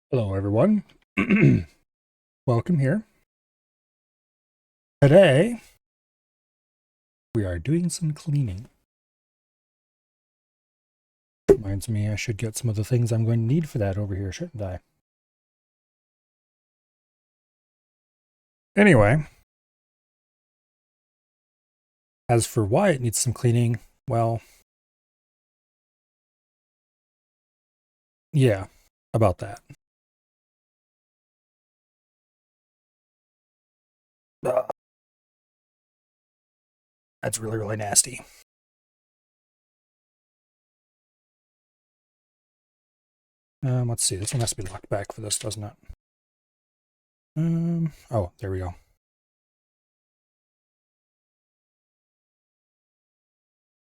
Hello, everyone. Welcome here. Today, we are doing some cleaning. Reminds me I should get some of the things I'm going to need for that over here, shouldn't I? Anyway, as for why it needs some cleaning, well, yeah, about that. Ugh, that's really, really nasty. Let's see. This one has to be locked back for this, doesn't it? Oh, there we go.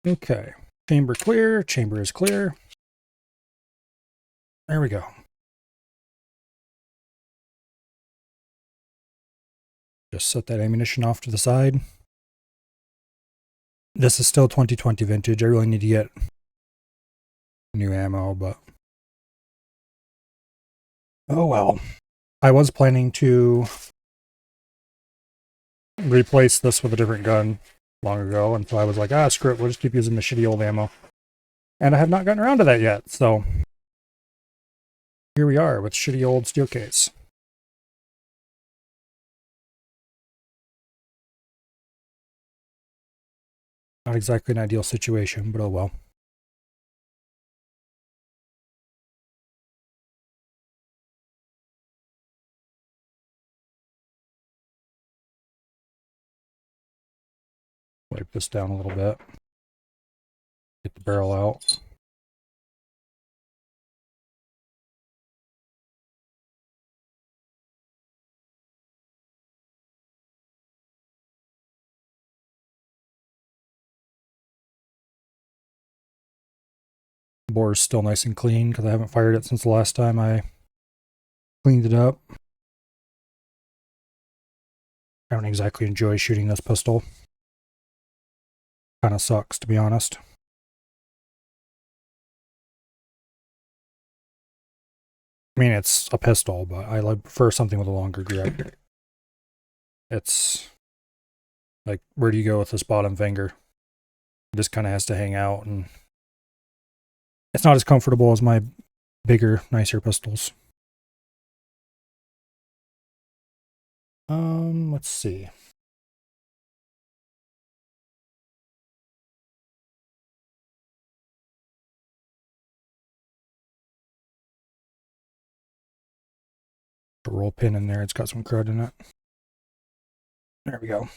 Okay. Chamber clear. Chamber is clear. There we go. Just set that ammunition off to the side. This is still 2020 vintage. I really need to get new ammo, but oh well. I was planning to replace this with a different gun long ago, and so I was like, screw it, we'll just keep using the shitty old ammo. And I have not gotten around to that yet, so here we are with shitty old steel case. Not exactly an ideal situation, but oh well. Wipe this down a little bit. Get the barrel out. The bore is still nice and clean because I haven't fired it since the last time I cleaned it up. I don't exactly enjoy shooting this pistol. Kind of sucks, to be honest. I mean, it's a pistol, but I prefer something with a longer grip. It's like, where do you go with this bottom finger? It just kind of has to hang out, and it's not as comfortable as my bigger, nicer pistols. Let's see. A roll pin in there, it's got some crud in it. There we go.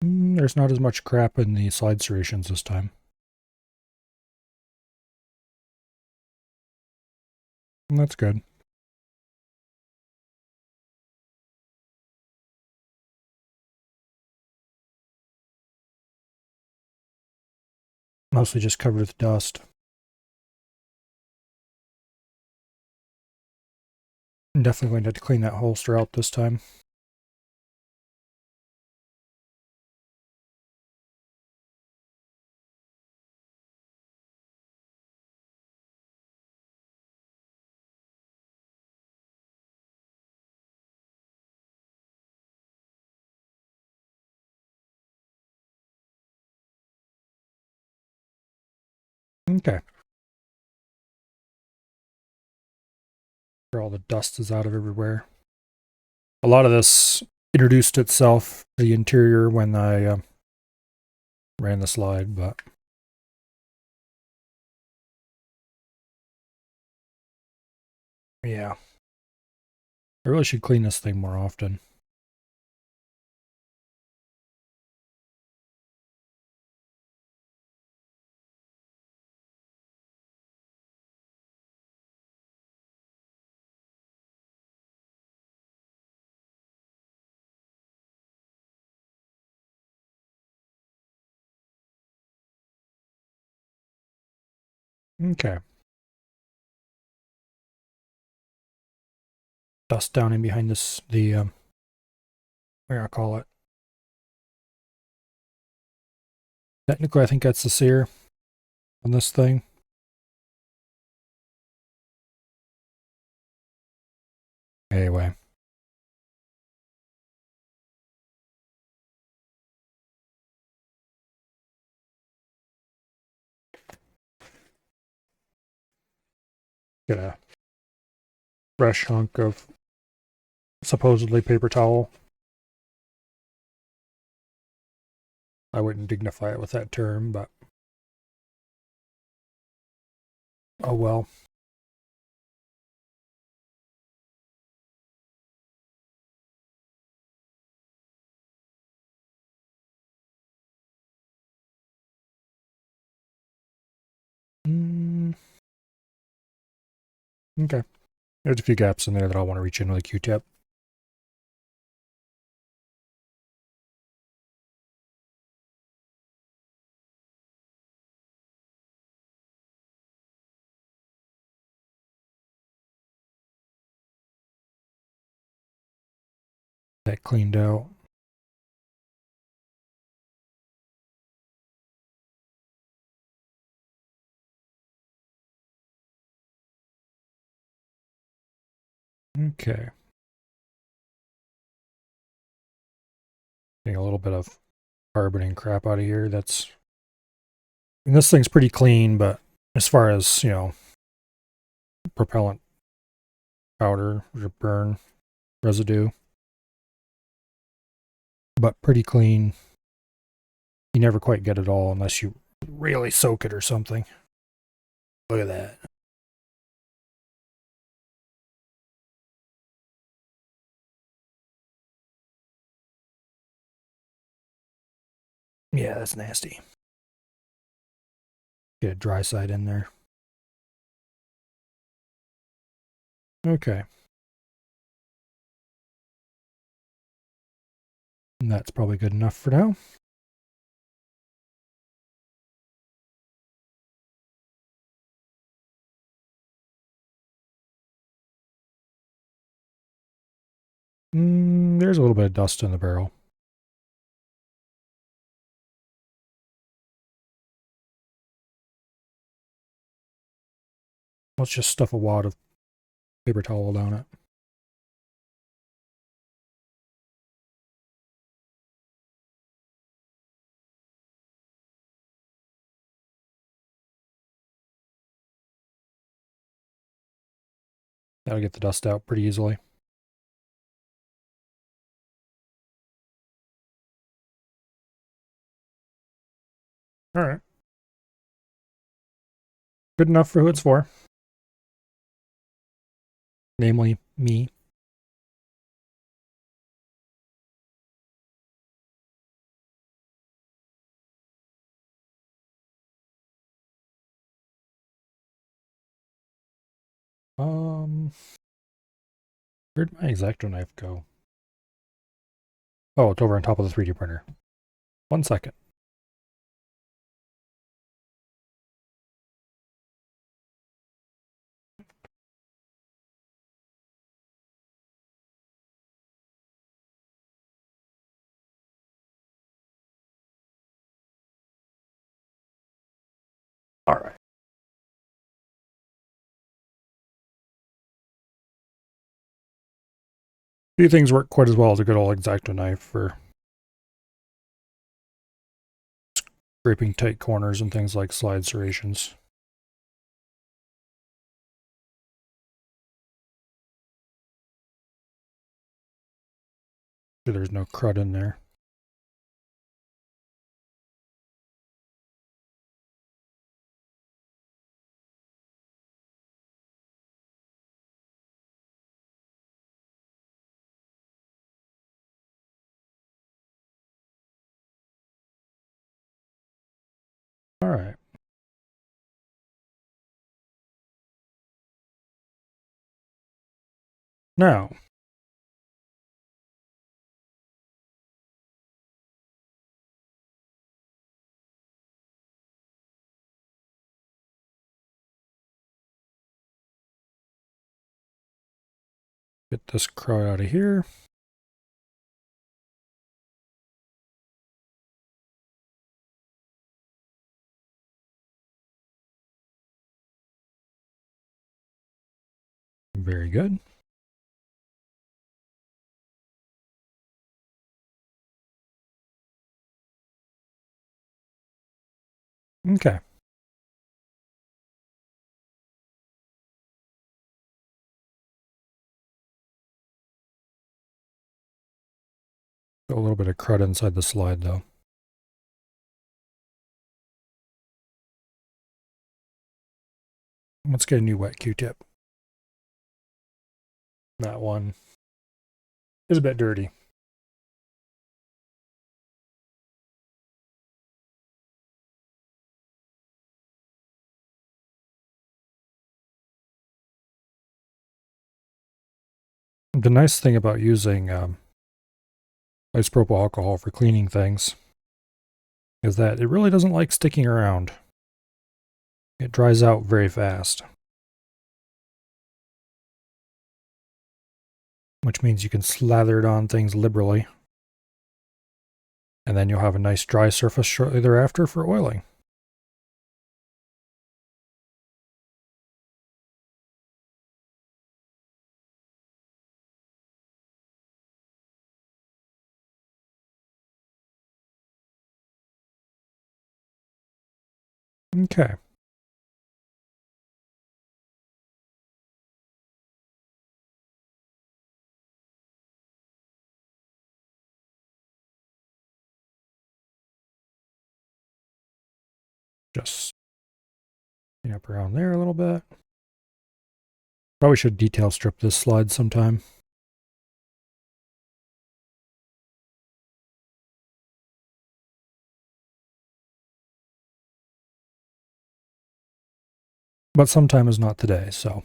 There's not as much crap in the slide serrations this time. That's good. Mostly just covered with dust. I'm definitely going to have to clean that holster out this time. Okay. All the dust is out of everywhere. A lot of this introduced itself, the interior, when I ran the slide, but yeah. I really should clean this thing more often. Okay. Dust down in behind this, what do I call it? Technically, I think that's the sear on this thing. Anyway. Get a fresh hunk of supposedly paper towel. I wouldn't dignify it with that term, but oh well. Okay. There's a few gaps in there that I'll want to reach in with a Q-tip. That cleaned out. Okay. Getting a little bit of carbon and crap out of here. This thing's pretty clean, but as far as, propellant powder or burn residue, but pretty clean. You never quite get it all unless you really soak it or something. Look at that. Yeah, that's nasty. Get a dry side in there. Okay. And that's probably good enough for now. There's a little bit of dust in the barrel. Let's just stuff a wad of paper towel down it. That'll get the dust out pretty easily. All right. Good enough for who it's for. Namely, me. Where'd my X-Acto knife go? Oh, it's over on top of the 3D printer. 1 second. All right. Few things work quite as well as a good old X-Acto knife for scraping tight corners and things like slide serrations. Sure there's no crud in there. All right. Now, Get this crow out of here. Very good. Okay. Got a little bit of crud inside the slide though. Let's get a new wet Q-tip. That one is a bit dirty. The nice thing about using isopropyl alcohol for cleaning things is that it really doesn't like sticking around. It dries out very fast, which means you can slather it on things liberally, and then you'll have a nice dry surface shortly thereafter for oiling. Okay. Just clean up around there a little bit. Probably should detail strip this slide sometime. But sometime is not today, so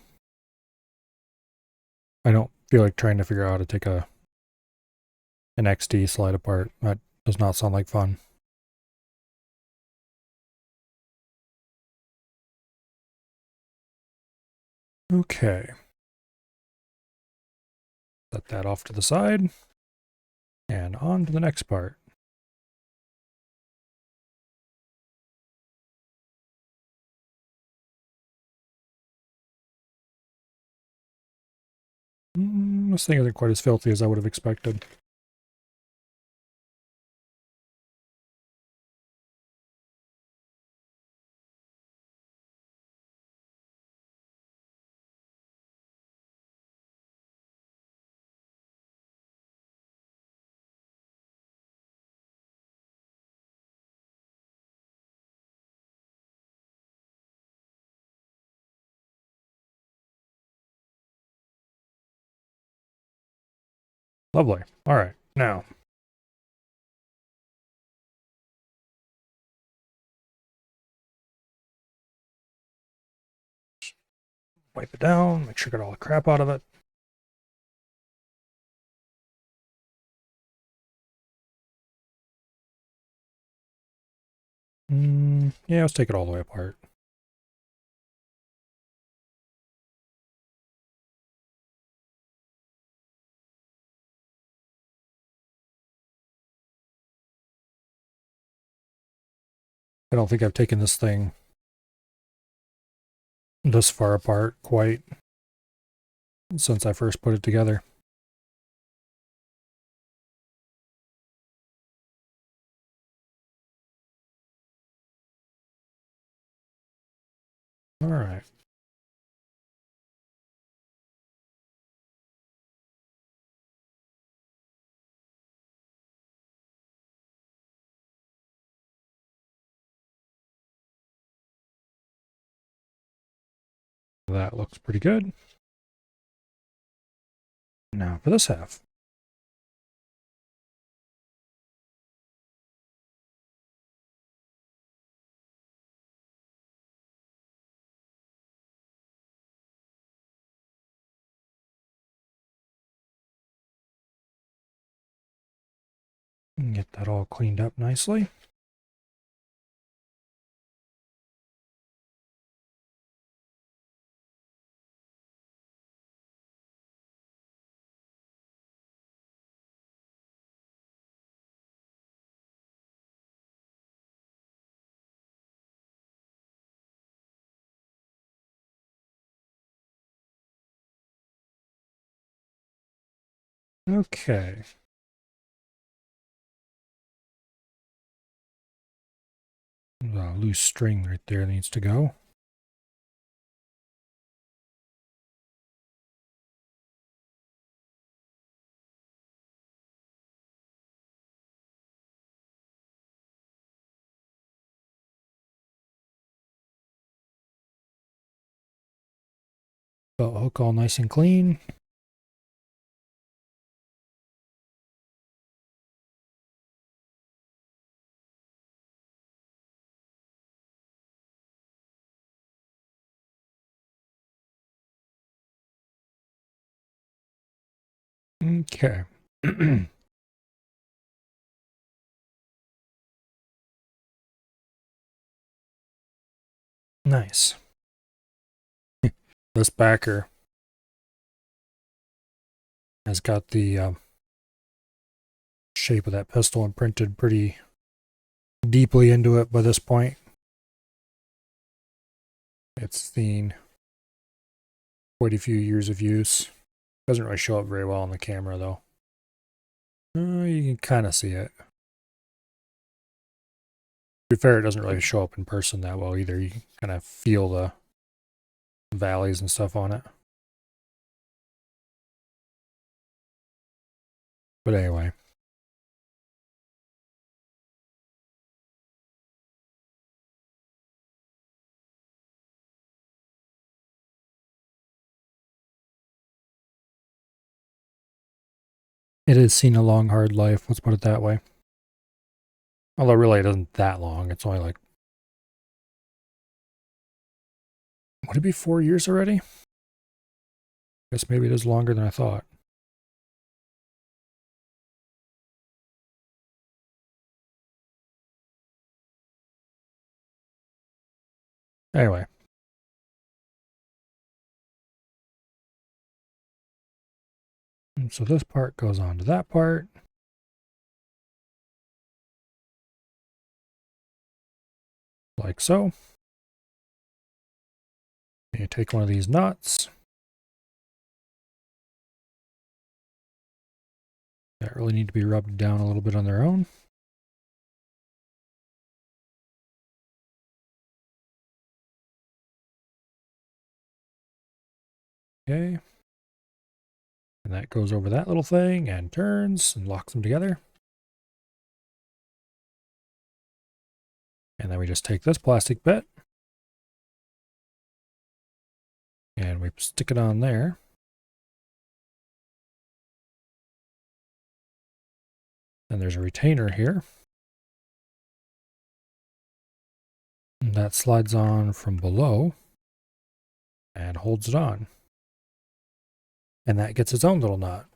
I don't feel like trying to figure out how to take an XD slide apart. That does not sound like fun. Okay. Set that off to the side. And on to the next part. This thing isn't quite as filthy as I would have expected. Lovely. All right, now. Wipe it down, make sure I get all the crap out of it. Yeah, let's take it all the way apart. I don't think I've taken this thing this far apart quite since I first put it together. All right. That looks pretty good. Now for this half. Get that all cleaned up nicely. Okay. A loose string right there needs to go. Belt hook all nice and clean. Okay. Nice. This backer has got the shape of that pistol imprinted pretty deeply into it by this point. It's seen quite a few years of use. Doesn't really show up very well on the camera though. You can kind of see it. To be fair, it doesn't really show up in person that well either. You can kind of feel the valleys and stuff on it. But anyway. It has seen a long, hard life, let's put it that way. Although really it isn't that long. It's only like, would it be 4 years already? Guess maybe it is longer than I thought. Anyway. And so this part goes on to that part. Like so. And you take one of these nuts. That really need to be rubbed down a little bit on their own. Okay. And that goes over that little thing and turns and locks them together. And then we just take this plastic bit and we stick it on there. And there's a retainer here. And that slides on from below and holds it on. And that gets its own little knot.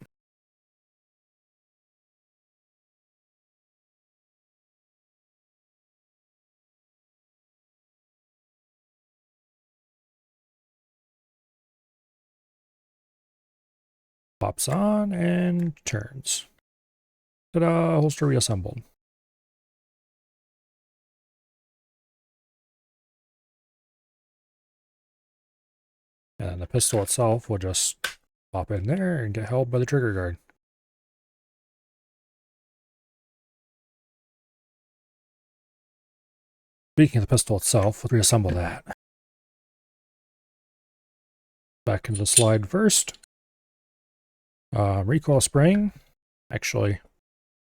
Pops on and turns. Ta-da! Holster reassembled. And the pistol itself will just pop in there and get held by the trigger guard. Speaking of the pistol itself, let's reassemble that. Back into the slide first. Recoil spring. Actually,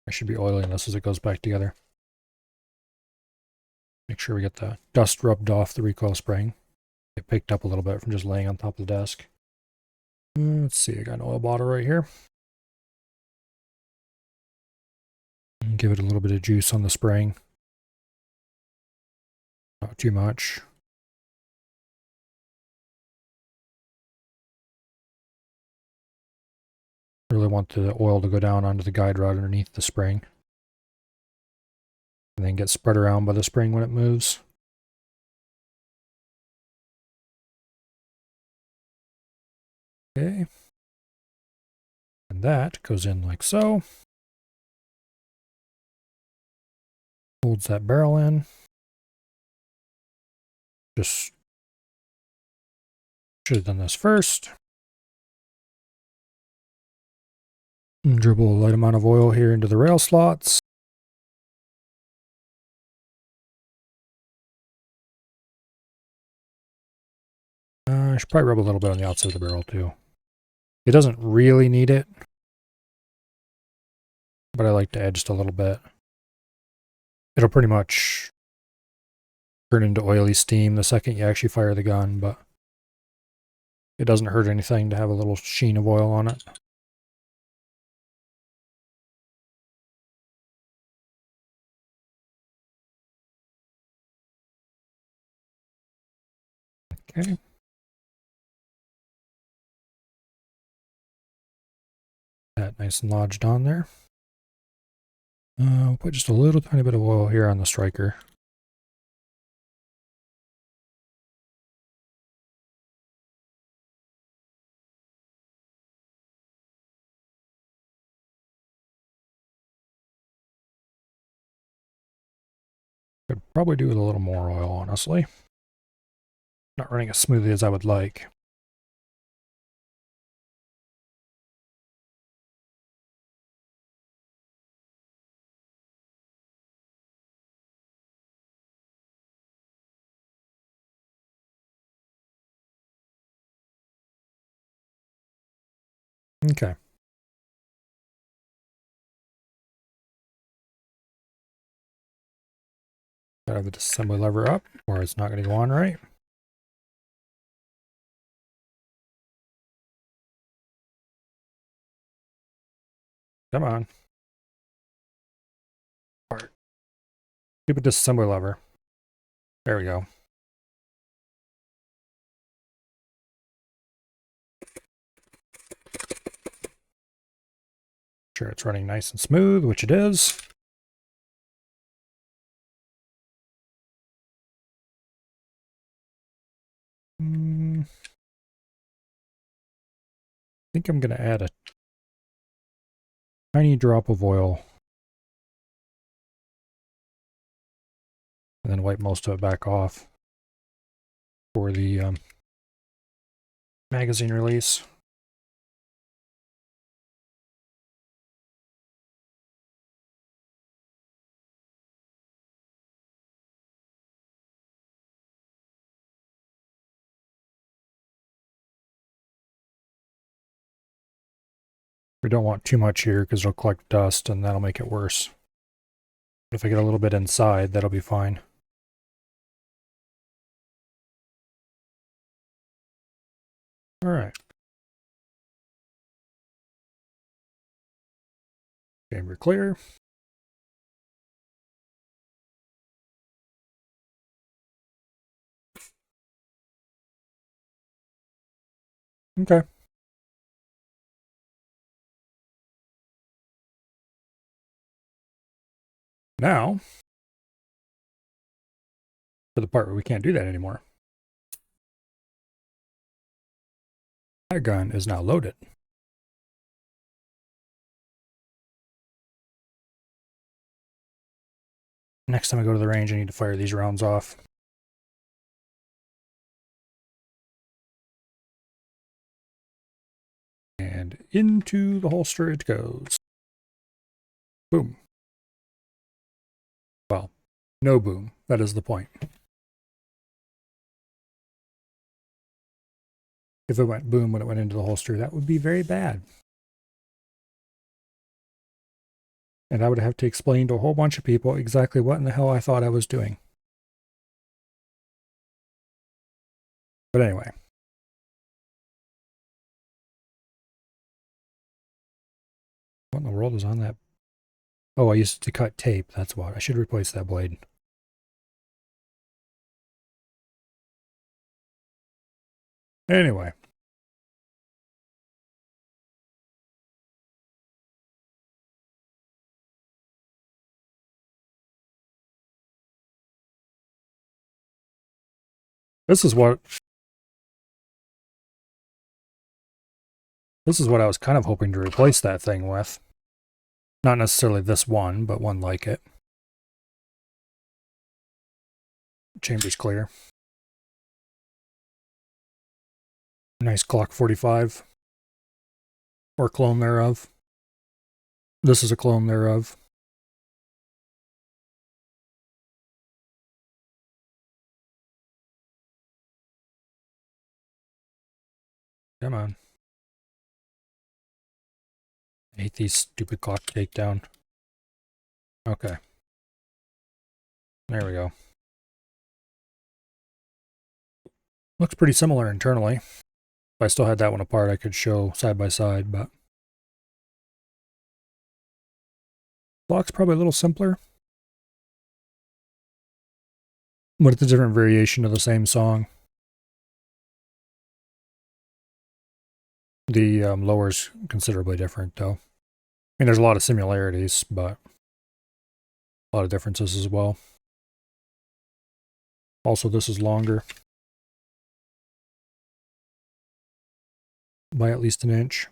I should be oiling this as it goes back together. Make sure we get the dust rubbed off the recoil spring. It picked up a little bit from just laying on top of the desk. Let's see, I got an oil bottle right here. Give it a little bit of juice on the spring. Not too much. Really want the oil to go down onto the guide rod underneath the spring. And then get spread around by the spring when it moves. Okay. And that goes in like so. Holds that barrel in. Just should have done this first. And dribble a light amount of oil here into the rail slots. I should probably rub a little bit on the outside of the barrel too. It doesn't really need it, but I like to add just a little bit. It'll pretty much turn into oily steam the second you actually fire the gun, but it doesn't hurt anything to have a little sheen of oil on it. Okay. That nice and lodged on there. We'll put just a little tiny bit of oil here on the striker. Could probably do with a little more oil, honestly. Not running as smoothly as I would like. Okay. Gotta have the disassembly lever up, or it's not going to go on right. Come on. Stupid disassembly lever. There we go. Sure it's running nice and smooth, which it is. I think I'm going to add a tiny drop of oil and then wipe most of it back off for the magazine release. We don't want too much here because it'll collect dust and that'll make it worse. If I get a little bit inside, that'll be fine. All right. Chamber clear. Okay. Now, for the part where we can't do that anymore. That gun is now loaded. Next time I go to the range, I need to fire these rounds off. And into the holster it goes. Boom. Well, no boom. That is the point. If it went boom when it went into the holster, that would be very bad. And I would have to explain to a whole bunch of people exactly what in the hell I thought I was doing. But anyway. What in the world is on that? Oh, I used it to cut tape. That's why. I should replace that blade. Anyway. This is what I was kind of hoping to replace that thing with. Not necessarily this one, but one like it. Chamber's clear. Nice Glock 45. Or clone thereof. This is a clone thereof. Come on. I hate these stupid clock takedown. Okay. There we go. Looks pretty similar internally. If I still had that one apart, I could show side by side, but clock's probably a little simpler. But it's a different variation of the same song. The lower's considerably different, though. I mean, there's a lot of similarities, but a lot of differences as well. Also, this is longer by at least an inch.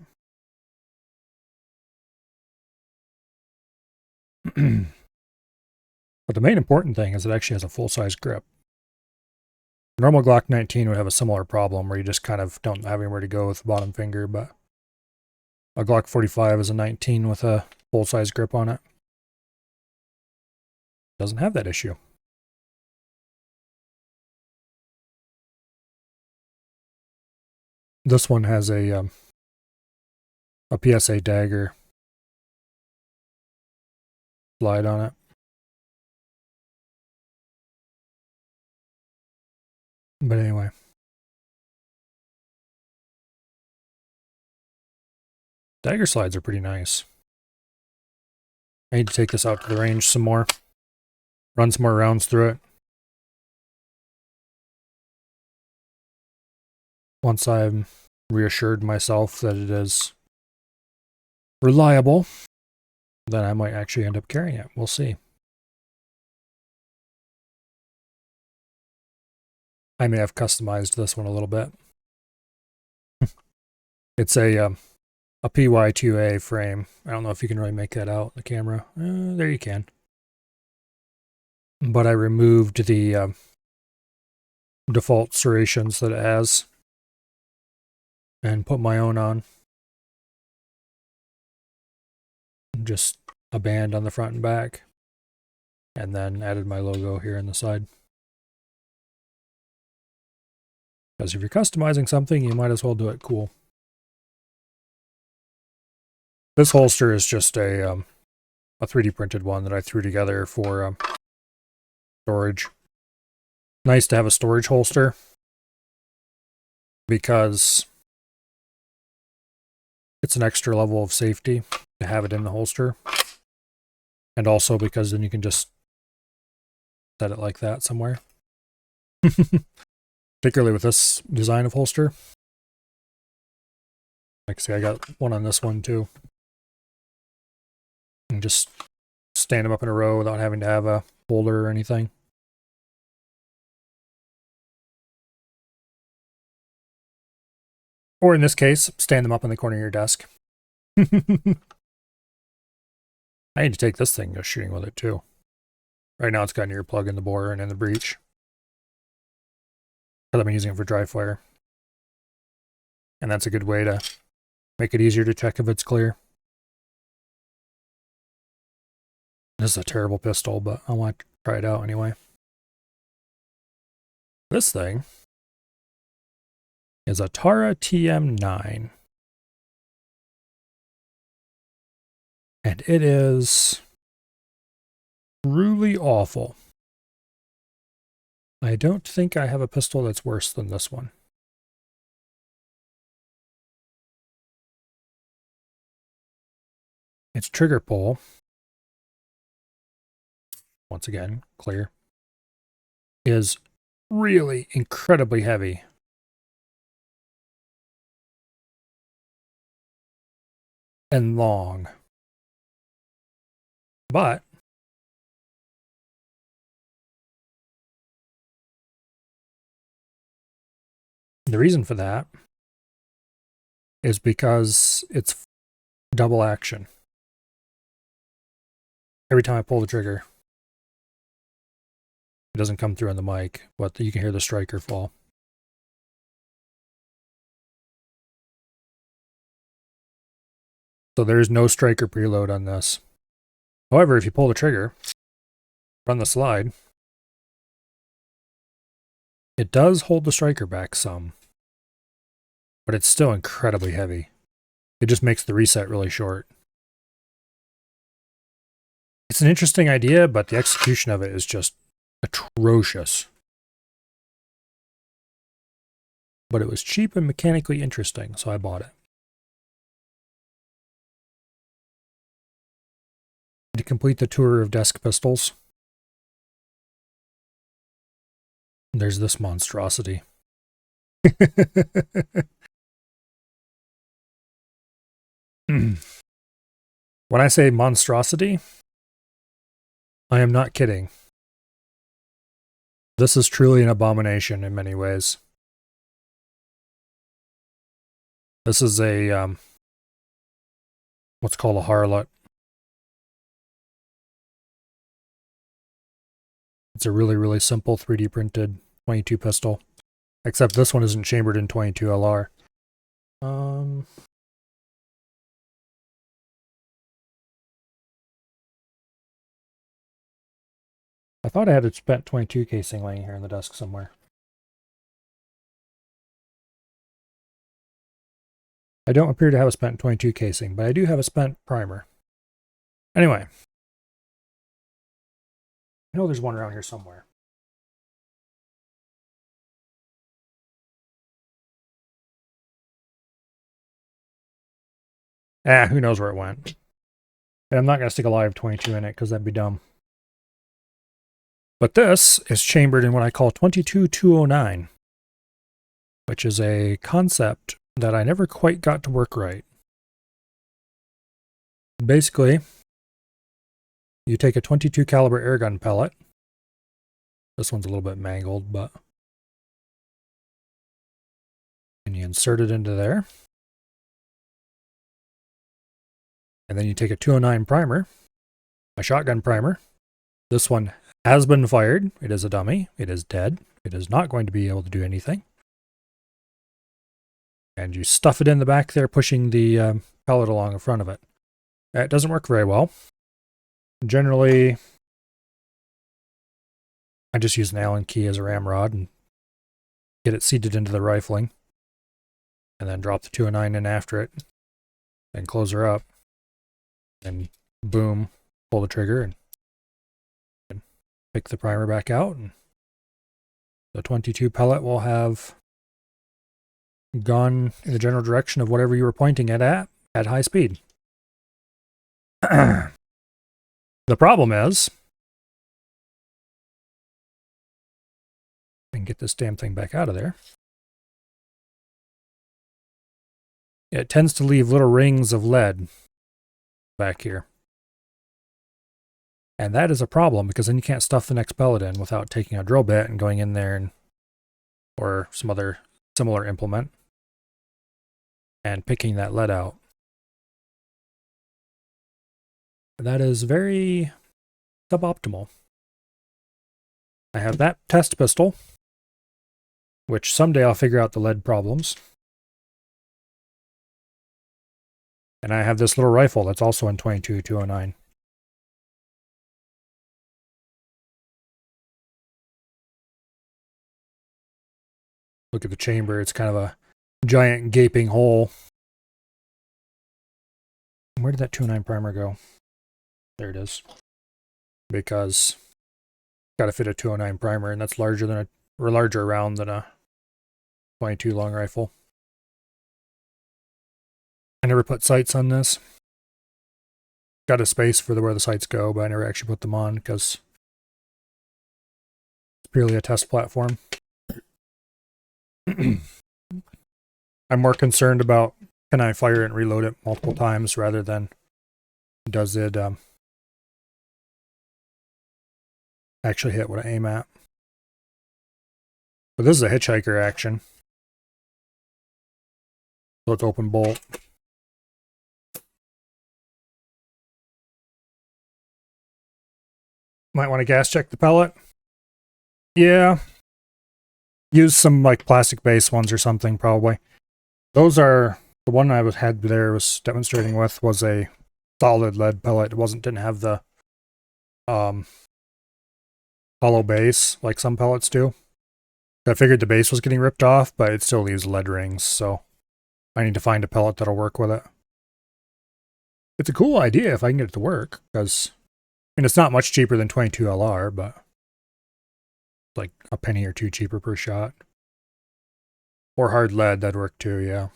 But the main important thing is it actually has a full-size grip. A normal Glock 19 would have a similar problem where you just kind of don't have anywhere to go with the bottom finger, but a Glock 45 is a 19 with a full-size grip on it. Doesn't have that issue. This one has a PSA dagger slide on it. But anyway. Dagger slides are pretty nice. I need to take this out to the range some more. Run some more rounds through it. Once I'm reassured myself that it is reliable, then I might actually end up carrying it. We'll see. I may have customized this one a little bit. It's a PY2A frame. I don't know if you can really make that out in the camera. There you can. But I removed the default serrations that it has and put my own on. Just a band on the front and back. And then added my logo here on the side. Because if you're customizing something, you might as well do it cool. This holster is just a 3D printed one that I threw together for storage. Nice to have a storage holster because it's an extra level of safety to have it in the holster. And also because then you can just set it like that somewhere. Particularly with this design of holster. Like I say, I got one on this one too. And just stand them up in a row without having to have a holder or anything. Or in this case, stand them up in the corner of your desk. I need to take this thing go shooting with it too. Right now it's got an earplug in the bore and in the breech. I've been using it for dry fire. And that's a good way to make it easier to check if it's clear. This is a terrible pistol, but I want to try it out anyway. This thing is a Tara TM9. And it is truly awful. I don't think I have a pistol that's worse than this one. Its trigger pull, once again, clear, is really incredibly heavy. And long. But the reason for that is because it's double action. Every time I pull the trigger, it doesn't come through on the mic, but you can hear the striker fall. So there's no striker preload on this. However, if you pull the trigger, run the slide, it does hold the striker back some, but it's still incredibly heavy. It just makes the reset really short. It's an interesting idea, but the execution of it is just atrocious. But it was cheap and mechanically interesting, so I bought it. To complete the tour of desk pistols, there's this monstrosity. When I say monstrosity, I am not kidding. This is truly an abomination in many ways. This is a, what's called a harlot. It's a really, really simple 3D printed 22 pistol. Except this one isn't chambered in 22 LR. I thought I had a spent 22 casing laying here in the desk somewhere. I don't appear to have a spent 22 casing, but I do have a spent primer. Anyway. I know there's one around here somewhere. Who knows where it went. And I'm not going to stick a live 22 in it because that'd be dumb. But this is chambered in what I call 22-209, which is a concept that I never quite got to work right. Basically, you take a 22 caliber airgun pellet. This one's a little bit mangled, but... and you insert it into there. And then you take a 209 primer, a shotgun primer. This one has been fired. It is a dummy. It is dead. It is not going to be able to do anything. And you stuff it in the back there, pushing the pellet along the front of it. It doesn't work very well. Generally, I just use an Allen key as a ramrod and get it seated into the rifling. And then drop the 209 in after it. And close her up. And boom, pull the trigger and pick the primer back out. And the 22 pellet will have gone in the general direction of whatever you were pointing it at high speed. The problem is, I can get this damn thing back out of there. It tends to leave little rings of lead back here. And that is a problem because then you can't stuff the next pellet in without taking a drill bit and going in there and, or some other similar implement and picking that lead out. That is very suboptimal. I have that test pistol, which someday I'll figure out the lead problems. And I have this little rifle that's also in 22-209. Look at the chamber. It's kind of a giant gaping hole. Where did that 209 primer go? There it is. Because got to fit a 209 primer, and that's larger than or larger round than a 22 long rifle. I never put sights on this. Got a space for where the sights go, but I never actually put them on because it's purely a test platform. I'm more concerned about can I fire it and reload it multiple times rather than does it actually hit what I aim at. But this is a hitchhiker action. So it's open bolt. Might want to gas check the pellet. Yeah. Use some like plastic based ones or something probably. Those are The one I had there was demonstrating with was a solid lead pellet. It didn't have the hollow base like some pellets do. I figured the base was getting ripped off, but it still leaves lead rings, so I need to find a pellet that'll work with it. It's a cool idea if I can get it to work, because it's not much cheaper than 22 LR, but like a penny or two cheaper per shot. Or hard lead, that'd work too, yeah.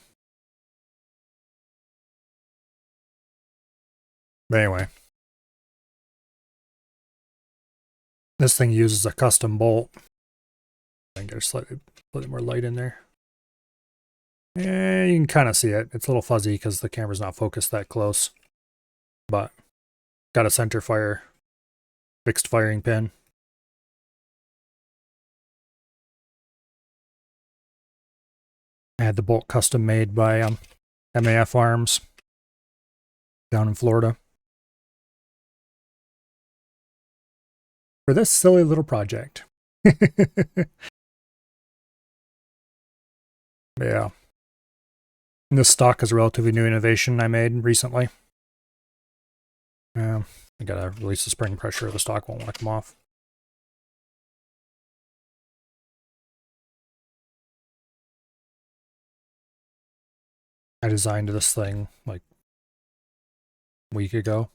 But anyway. This thing uses a custom bolt. I can get a slightly more light in there. Yeah, you can kind of see it. It's a little fuzzy because the camera's not focused that close. But got a center fire, fixed firing pin. I had the bolt custom made by MAF Arms down in Florida for this silly little project. Yeah. And this stock is a relatively new innovation I made recently. I gotta release the spring pressure, the stock won't want to come off. I designed this thing like a week ago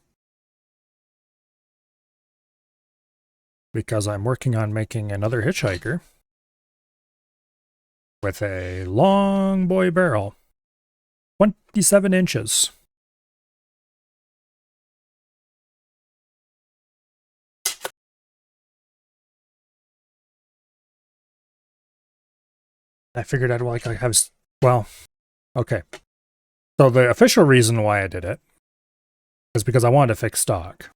because I'm working on making another hitchhiker with a long boy barrel, 27 inches. I figured I'd like have, well, okay. So the official reason why I did it is because I wanted to fix stock.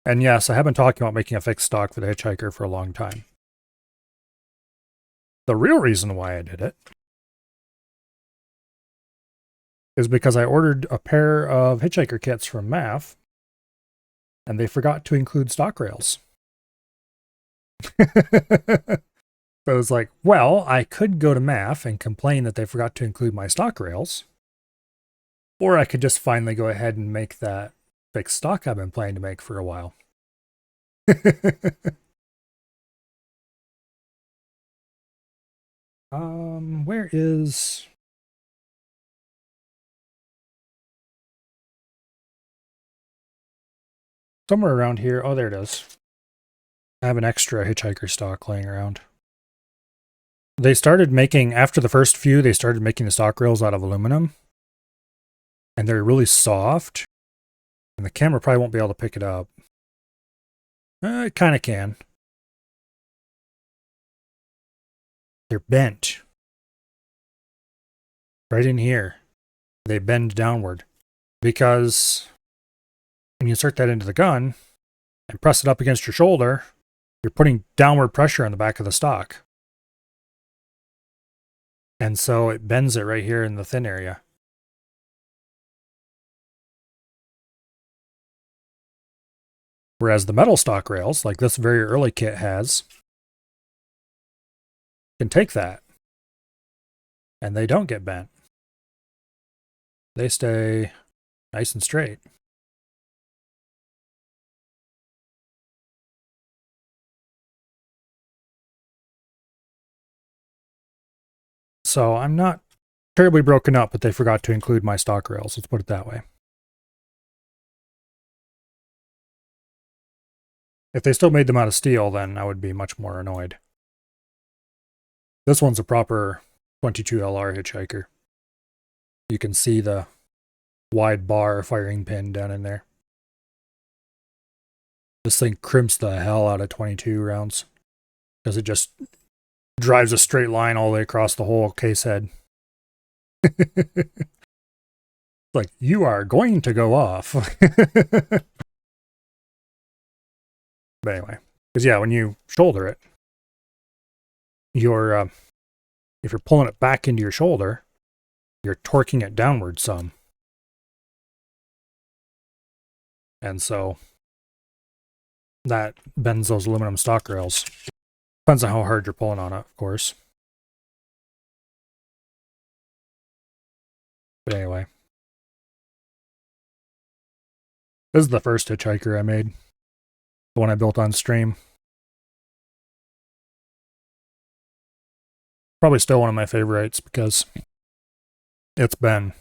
And yes, I have been talking about making a fixed stock for the hitchhiker for a long time. The real reason why I did it is because I ordered a pair of hitchhiker kits from MAF, and they forgot to include stock rails. So I was like, well, I could go to MAF and complain that they forgot to include my stock rails, or I could just finally go ahead and make that fixed stock I've been planning to make for a while. Where is... Somewhere around here. Oh, there it is. I have an extra hitchhiker stock laying around. They started making, after the first few, they started making the stock rails out of aluminum. And they're really soft. And the camera probably won't be able to pick it up. It kind of can. They're bent. Right in here. They bend downward. Because when you insert that into the gun and press it up against your shoulder, you're putting downward pressure on the back of the stock. And so it bends it right here in the thin area. Whereas the metal stock rails, like this very early kit has, can take that. And they don't get bent. They stay nice and straight. So I'm not terribly broken up, but they forgot to include my stock rails. Let's put it that way. If they still made them out of steel, then I would be much more annoyed. This one's a proper 22 LR hitchhiker. You can see the wide bar firing pin down in there. This thing crimps the hell out of 22 rounds because it just drives a straight line all the way across the whole case head. Like, you are going to go off. But anyway, because yeah, when you shoulder it, you're if you're pulling it back into your shoulder, you're torquing it downward some. And so that bends those aluminum stock rails. Depends on how hard you're pulling on it, of course. But anyway. This is the first hitchhiker I made. The one I built on stream. Probably still one of my favorites because it's been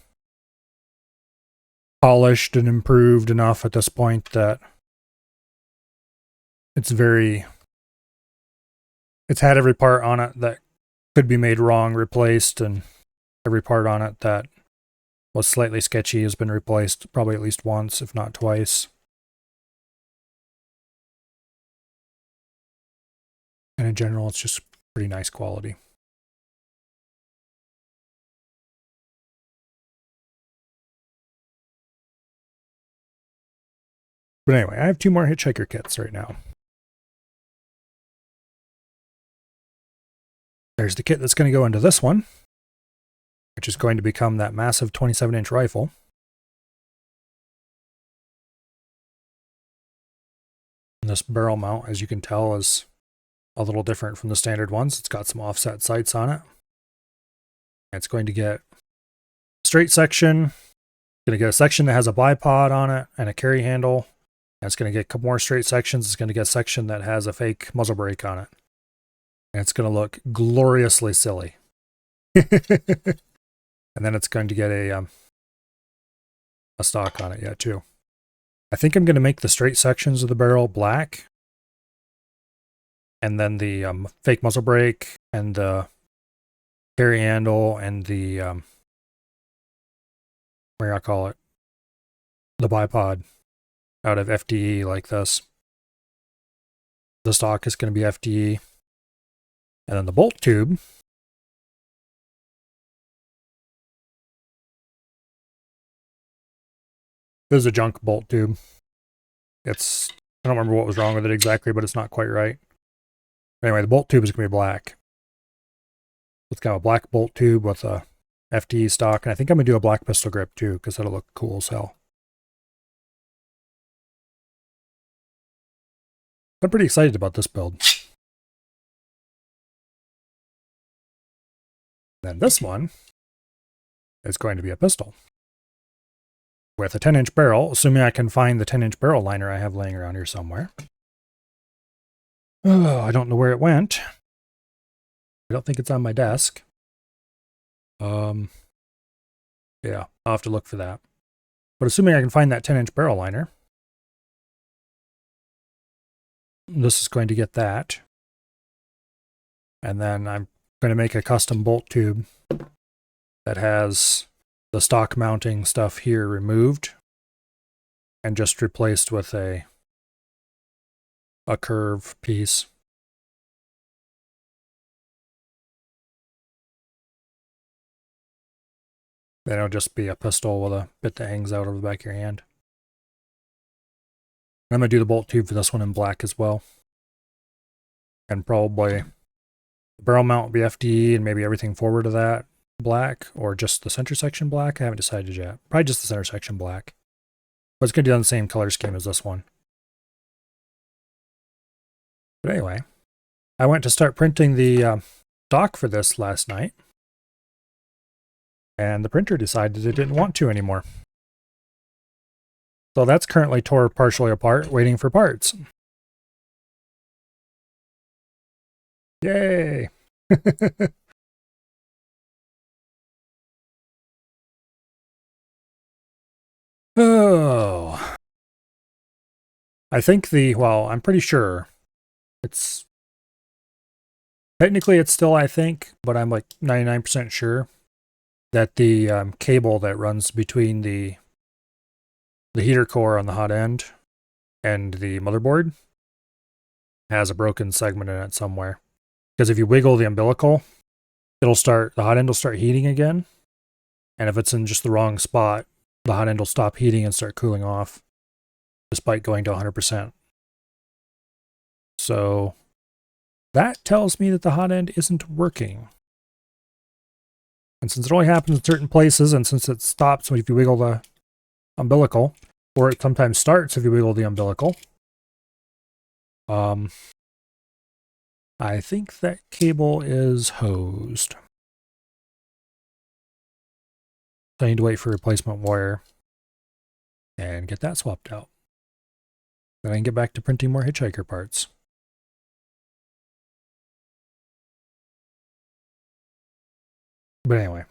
polished and improved enough at this point that it's had every part on it that could be made wrong replaced, and every part on it that was slightly sketchy has been replaced probably at least once, if not twice. And in general, it's just pretty nice quality. But anyway, I have 2 more hitchhiker kits right now. There's the kit that's going to go into this one, which is going to become that massive 27-inch rifle. And this barrel mount, as you can tell, is a little different from the standard ones. It's got some offset sights on it. It's going to get straight section. Going to get a section that has a bipod on it and a carry handle. And it's going to get a couple more straight sections. It's going to get a section that has a fake muzzle brake on it. And it's going to look gloriously silly. And then it's going to get a stock on it yet too. I think I'm going to make the straight sections of the barrel black. And then the fake muzzle brake and the carry handle and the, what do I call it? The bipod out of FDE like this. The stock is going to be FDE. And then the bolt tube this is a junk bolt tube. I don't remember what was wrong with it exactly, but it's not quite right. Anyway, the bolt tube is going to be black. It's got a black bolt tube with a FDE stock, and I think I'm going to do a black pistol grip too, because that'll look cool as hell. I'm pretty excited about this build. Then this one is going to be a pistol with a 10-inch barrel, assuming I can find the 10-inch barrel liner I have laying around here somewhere. Oh, I don't know where it went. I don't think it's on my desk. Yeah, I'll have to look for that. But assuming I can find that 10-inch barrel liner, this is going to get that. And then I'm going to make a custom bolt tube that has the stock mounting stuff here removed and just replaced with a curve piece. Then it'll just be a pistol with a bit that hangs out over the back of your hand. I'm going to do the bolt tube for this one in black as well. And probably the barrel mount will be FDE and maybe everything forward of that black, or just the center section black. I haven't decided yet. Probably just the center section black. But it's going to be on the same color scheme as this one. But anyway, I went to start printing the stock for this last night. And the printer decided it didn't want to anymore. So that's currently tore partially apart, waiting for parts. Yay! Oh. I think I'm pretty sure technically it's still, I think, but I'm like 99% sure that the cable that runs between the heater core on the hot end and the motherboard has a broken segment in it somewhere. Because if you wiggle the umbilical, the hot end will start heating again. And if it's in just the wrong spot, the hot end will stop heating and start cooling off, despite going to 100%. So that tells me that the hot end isn't working. And since it only happens in certain places, and since it stops if you wiggle the umbilical, or it sometimes starts if you wiggle the umbilical, I think that cable is hosed. So I need to wait for replacement wire and get that swapped out. Then I can get back to printing more hitchhiker parts. But anyway,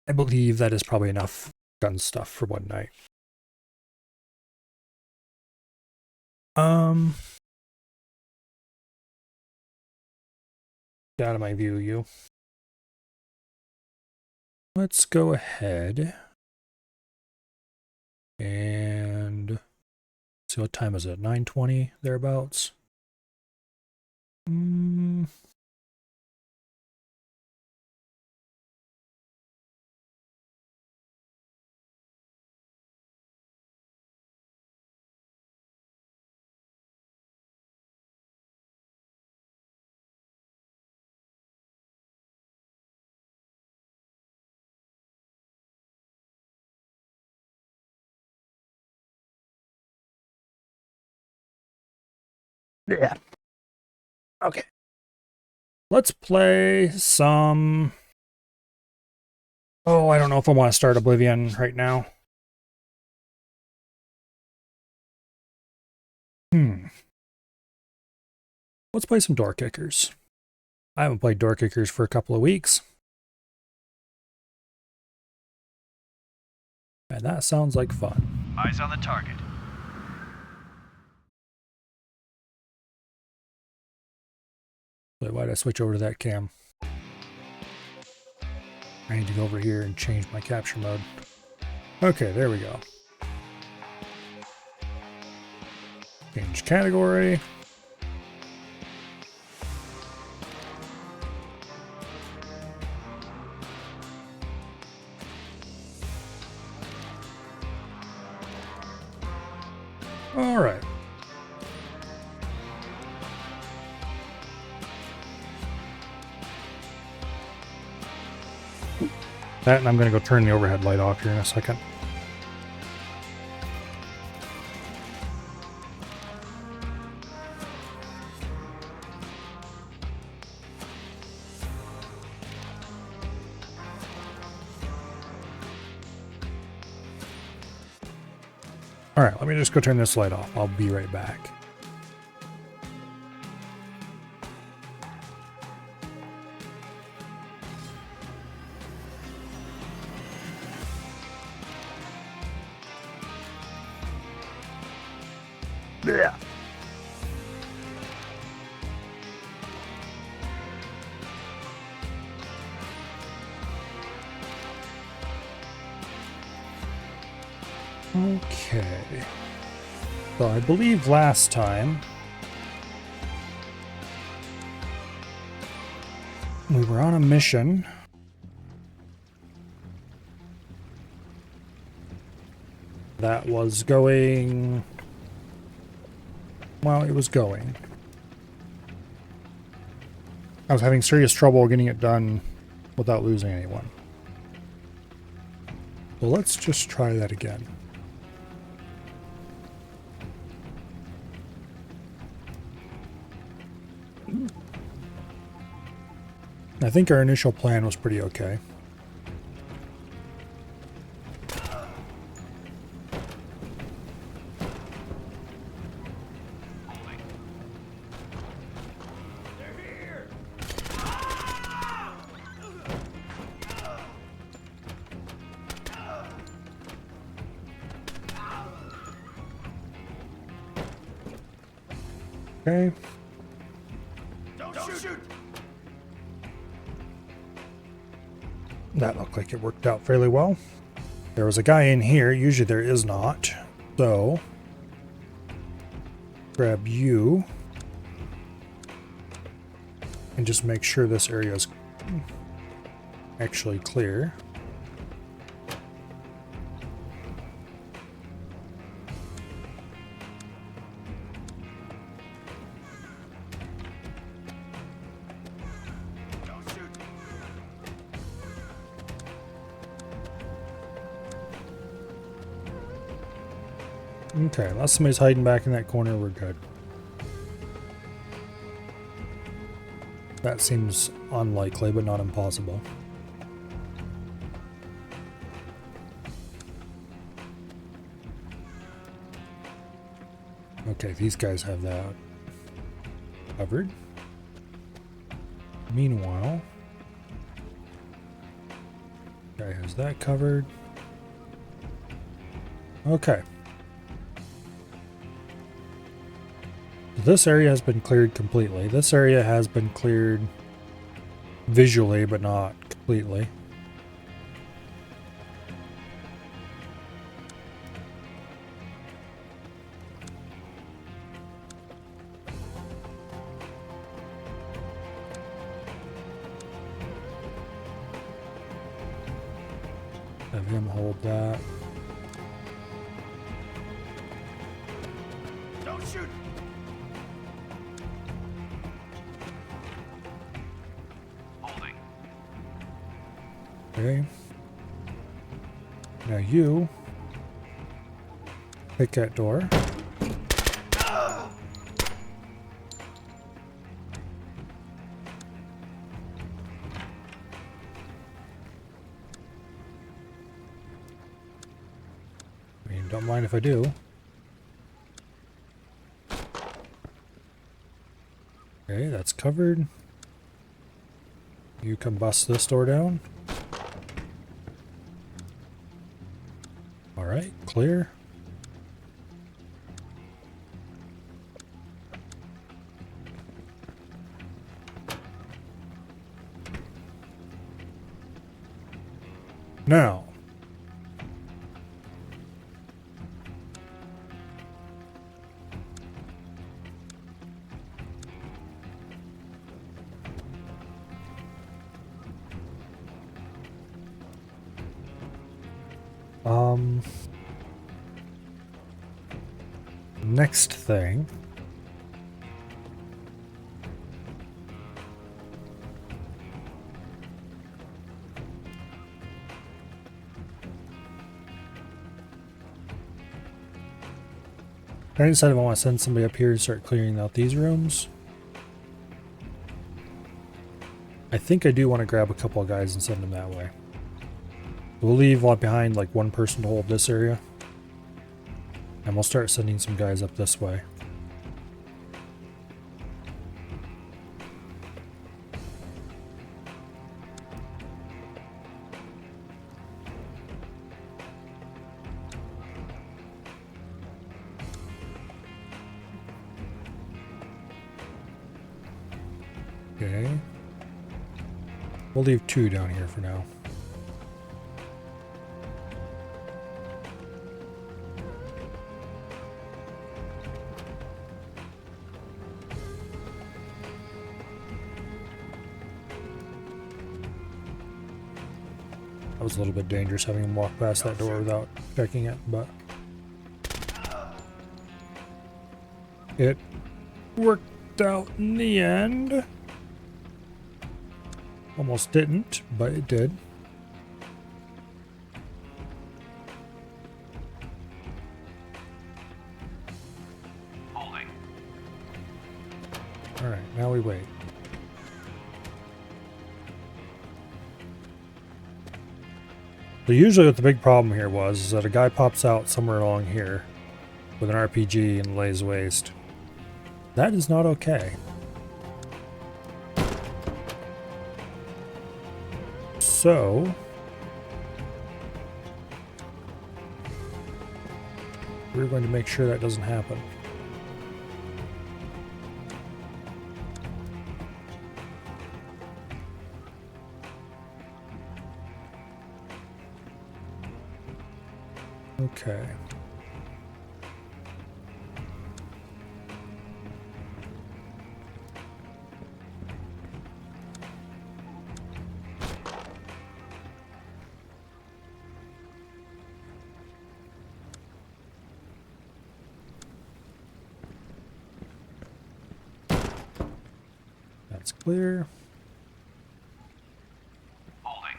I believe that is probably enough gun stuff for one night. Get out of my view, you. Let's go ahead and see, what time is it? 9:20 thereabouts. Yeah. Okay. Let's play some... Oh, I don't know if I want to start Oblivion right now. Let's play some Door Kickers. I haven't played Door Kickers for a couple of weeks. And that sounds like fun. Eyes on the target. Wait, why did I switch over to that cam? I need to go over here and change my capture mode. Okay, there we go. Change category. All right. That, and I'm going to go turn the overhead light off here in a second. All right, let me just go turn this light off. I'll be right back. Yeah. Okay. So I believe last time we were on a mission. That was going... Well, it was going. I was having serious trouble getting it done without losing anyone. So let's just try that again. I think our initial plan was pretty okay. Okay. Don't shoot! That looked like it worked out fairly well. There was a guy in here. Usually there is not. So, grab you. And just make sure this area is actually clear. Okay, unless somebody's hiding back in that corner, we're good. That seems unlikely, but not impossible. Okay, these guys have that covered. Meanwhile, guy has that covered. Okay. This area has been cleared completely. This area has been cleared visually, but not completely. Have him hold that. Don't shoot! Holding. Okay. Now you pick that door. I mean, don't mind if I do. Okay, that's covered. You can bust this door down. Alright, clear. Now, next thing. I decided I want to send somebody up here to start clearing out these rooms. I think I do want to grab a couple of guys and send them that way. We'll leave behind like one person to hold this area. And we'll start sending some guys up this way. Okay. We'll leave 2 down here for now. That was a little bit dangerous having him walk past that door without checking it, but it worked out in the end. Almost didn't, but it did. Holding. Alright, now we wait. So usually what the big problem here was is that a guy pops out somewhere along here with an RPG and lays waste. That is not okay. So we're going to make sure that doesn't happen. Okay. That's clear. Holding.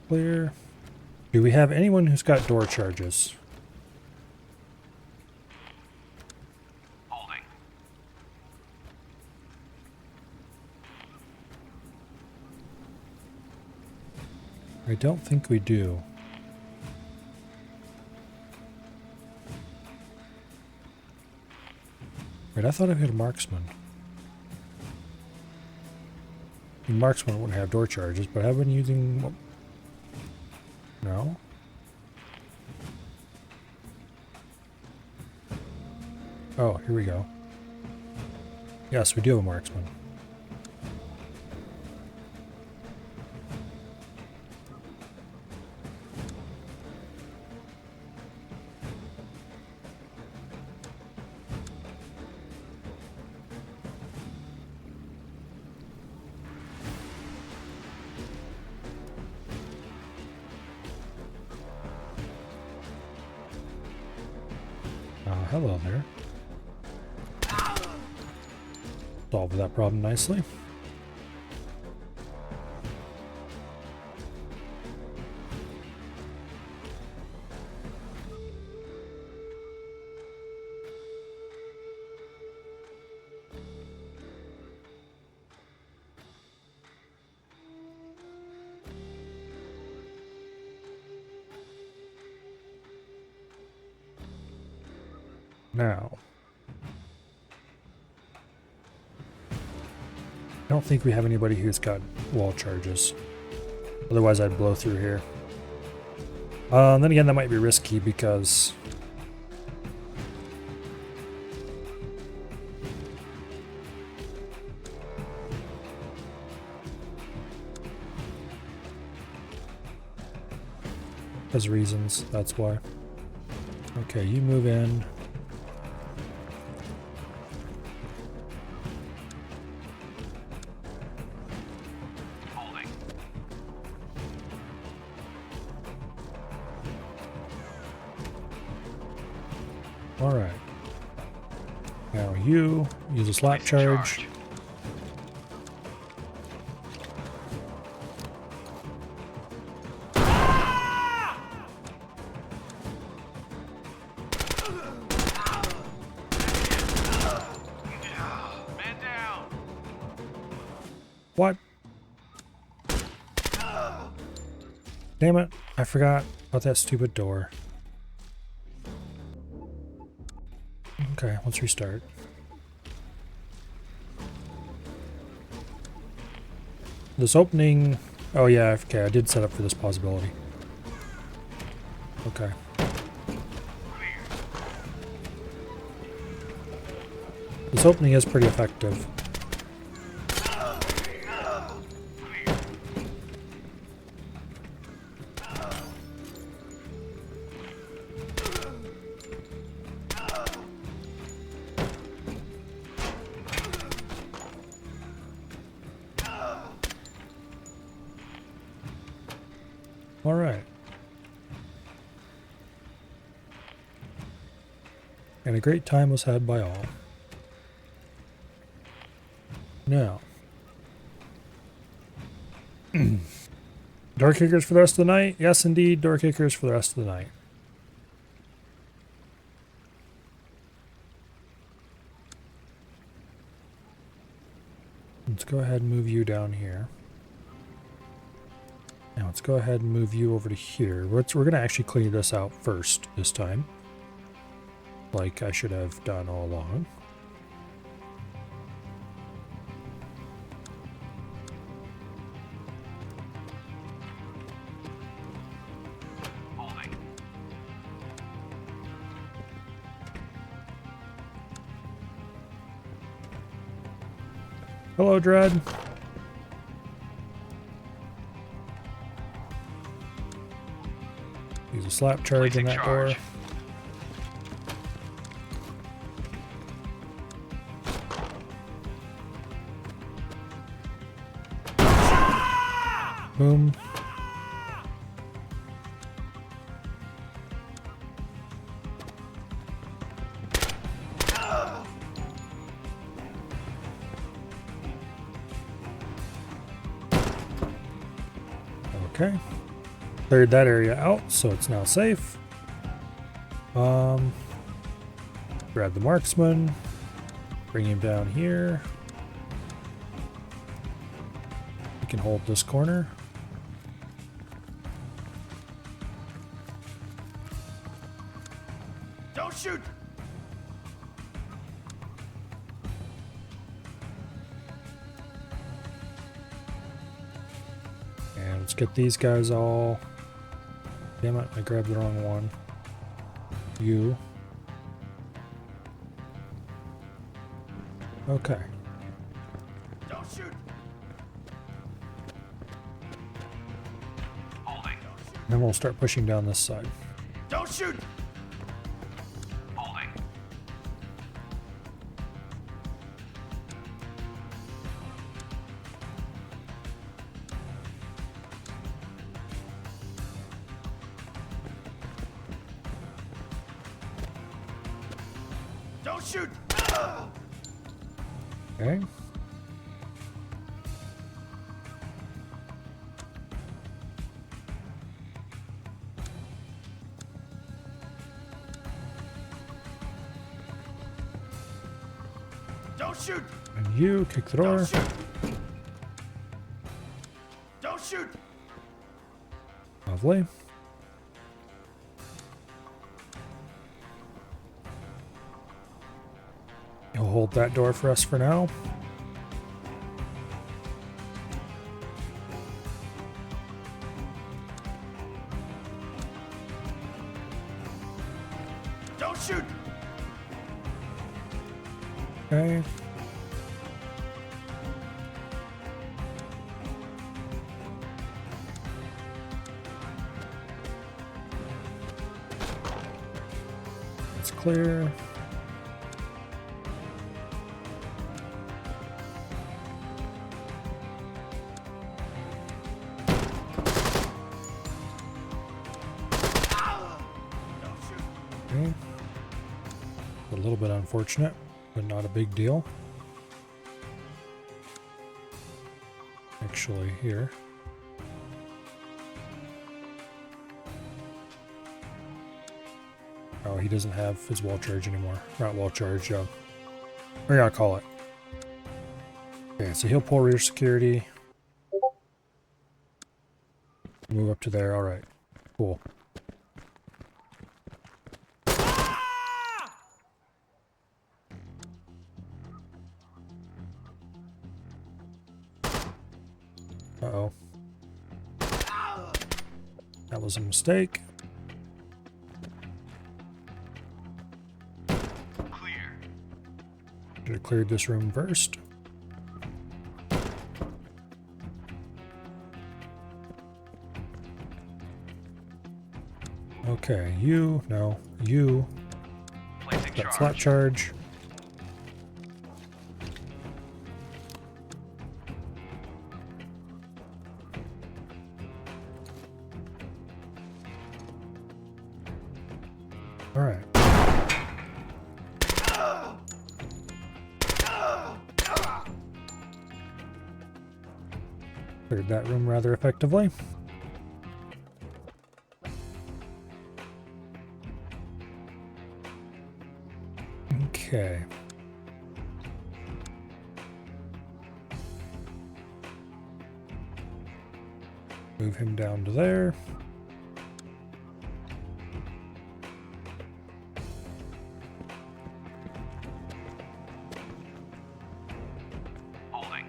Clear. Do we have anyone who's got door charges? I don't think we do. Wait, I thought I had a marksman. The marksman wouldn't have door charges, but I've been using... No? Oh, here we go. Yes, we do have a marksman. Hello there. Solved that problem nicely. Now, I don't think we have anybody who's got wall charges. Otherwise, I'd blow through here. Then again, that might be risky because reasons. That's why. Okay, you move in. Holding. All right. Now you use a slap Placing charge. Man down. What? Damn it! I forgot about that stupid door. Okay, let's restart. This opening... Oh yeah, okay, I did set up for this possibility. Okay. This opening is pretty effective. All right. And a great time was had by all. Now. Door kickers for the rest of the night? Yes, indeed, door kickers for the rest of the night. Let's go ahead and move you down here. Now let's go ahead and move you over to here. We're going to actually clean this out first this time. Like I should have done all along. Holding. Hello, Dread. Use a slap charge on Placing that charge. door. Boom. Okay. Cleared that area out, so it's now safe. Grab the marksman. Bring him down here. We can hold this corner. Don't shoot! And let's get these guys all... Damn it, I grabbed the wrong one. You. Okay. Don't shoot! Holding. Then we'll start pushing down this side. Don't shoot! Holding. Don't shoot! Okay. Don't shoot! And you kick the door. Don't shoot! Don't shoot! Lovely. You'll hold that door for us for now. Don't shoot! Okay. It's clear. Don't shoot! Okay. A little bit unfortunate, but not a big deal. Actually, here. Oh, he doesn't have his wall charge anymore. Not wall charge, what do you call it? Okay, so he'll pull rear security. Move up to there, alright. Cool. Uh-oh. That was a mistake. Clear. Should have cleared this room first. Okay, you, no, you. Placing That charge. flat charge. Alright. Cleared that room rather effectively. Okay. Move him down to there. Holding.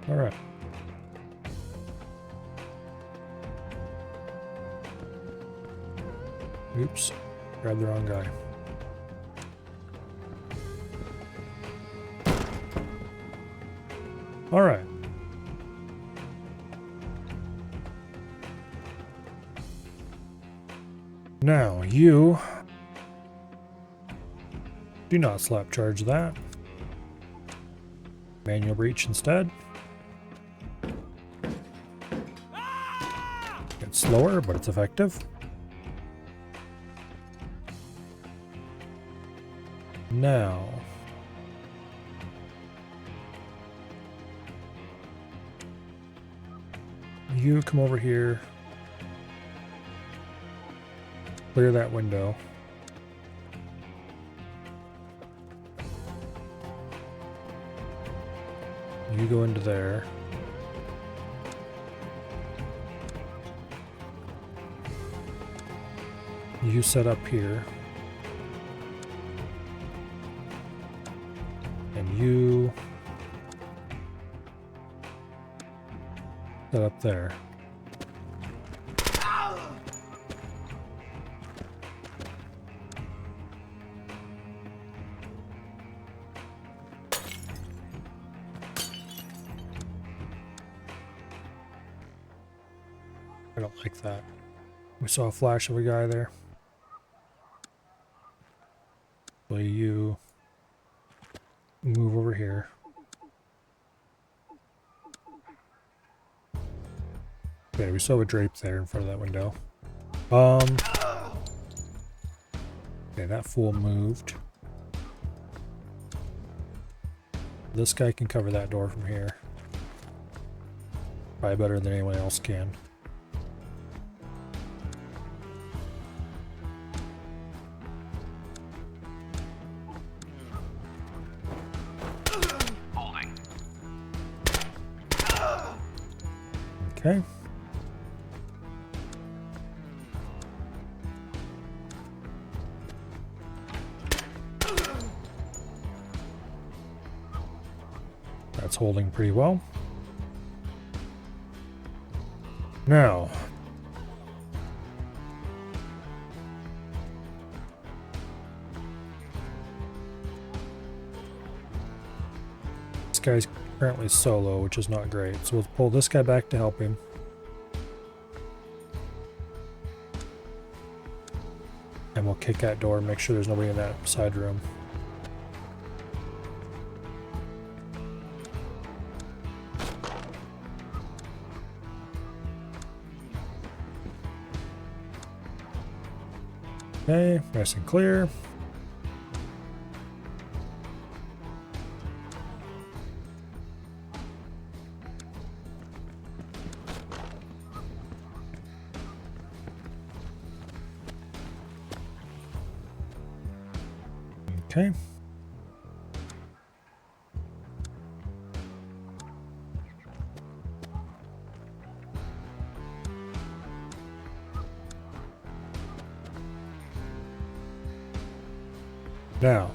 All right. Oops. Grabbed the wrong guy. All right. Now, you do not slap charge that. Manual breach instead. It's slower, but it's effective. Now, you come over here. Clear that window. You go into there. You set up here. And you set up there. I don't like that. We saw a flash of a guy there. So you move over here. Okay, we saw a drape there in front of that window. Okay, that fool moved. This guy can cover that door from here. Probably better than anyone else can. Holding. Okay. That's holding pretty well. Now, this guy's currently solo, which is not great. So we'll pull this guy back to help him. And we'll kick that door and make sure there's nobody in that side room. Okay, nice and clear. Okay. Now,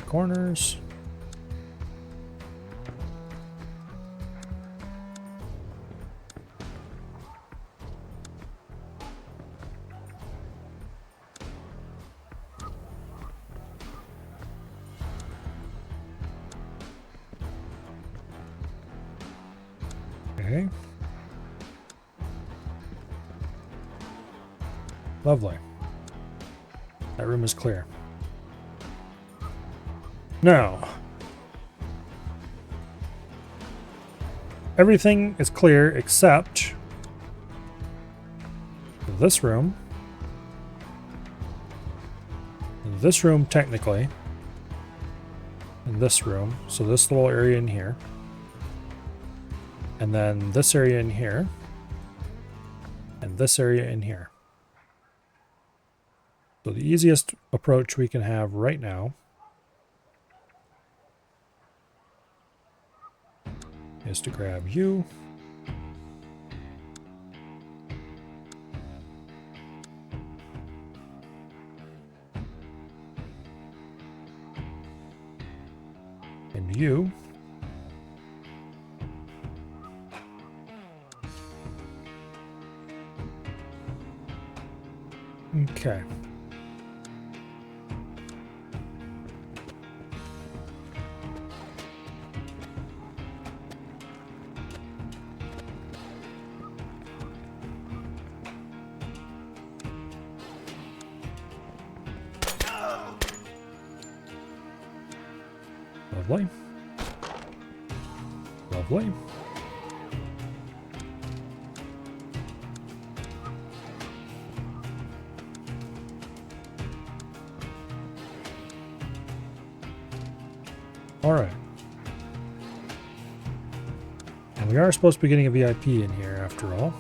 corners. Okay. Lovely. That room is clear. Now, everything is clear except this room. This room, technically. And this room. So this little area in here. And then this area in here. And this area in here. So the easiest approach we can have right now is to grab you. And you. Okay. Lovely. Lovely. All right. And we are supposed to be getting a VIP in here after all.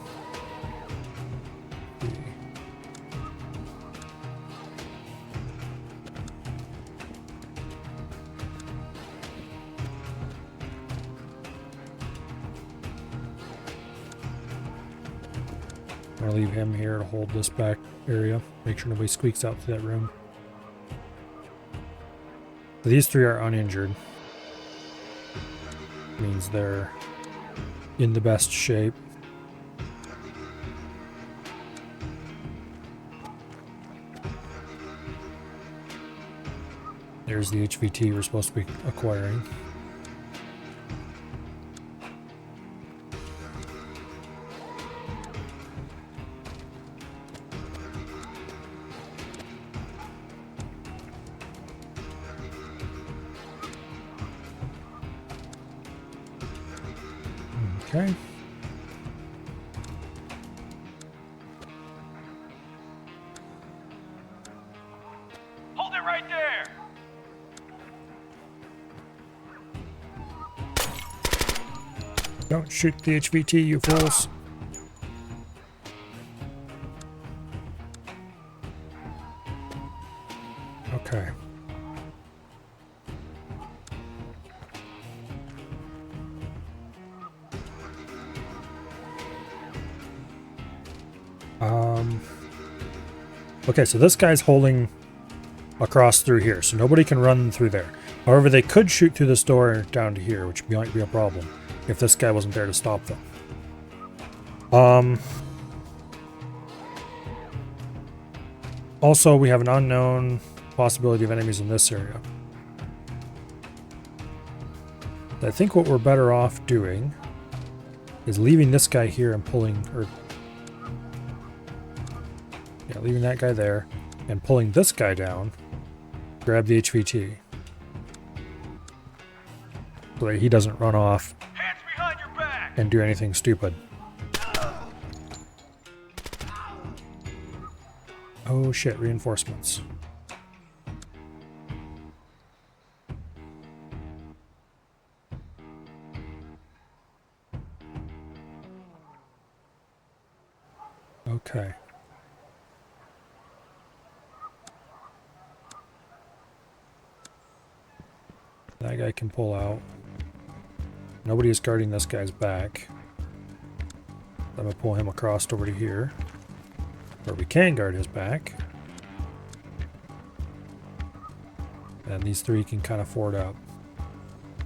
I'm going to leave him here to hold this back area. Make sure nobody squeaks out to that room. So these three are uninjured. Means they're in the best shape. There's the HVT we're supposed to be acquiring. Okay. Hold it right there. Don't shoot the HVT, you fools. Okay. Okay, so this guy's holding across through here, so nobody can run through there. However, they could shoot through this door down to here, which might be a problem if this guy wasn't there to stop them. Also, we have an unknown possibility of enemies in this area. I think what we're better off doing is leaving this guy here and pulling, or yeah, leaving that guy there and pulling this guy down. Grab the HVT so that he doesn't run off Hands behind your back. and do anything stupid. Oh shit, reinforcements. Okay. That guy can pull out. Nobody is guarding this guy's back. I'm gonna pull him across over to here, where we can guard his back. And these three can kind of ford up.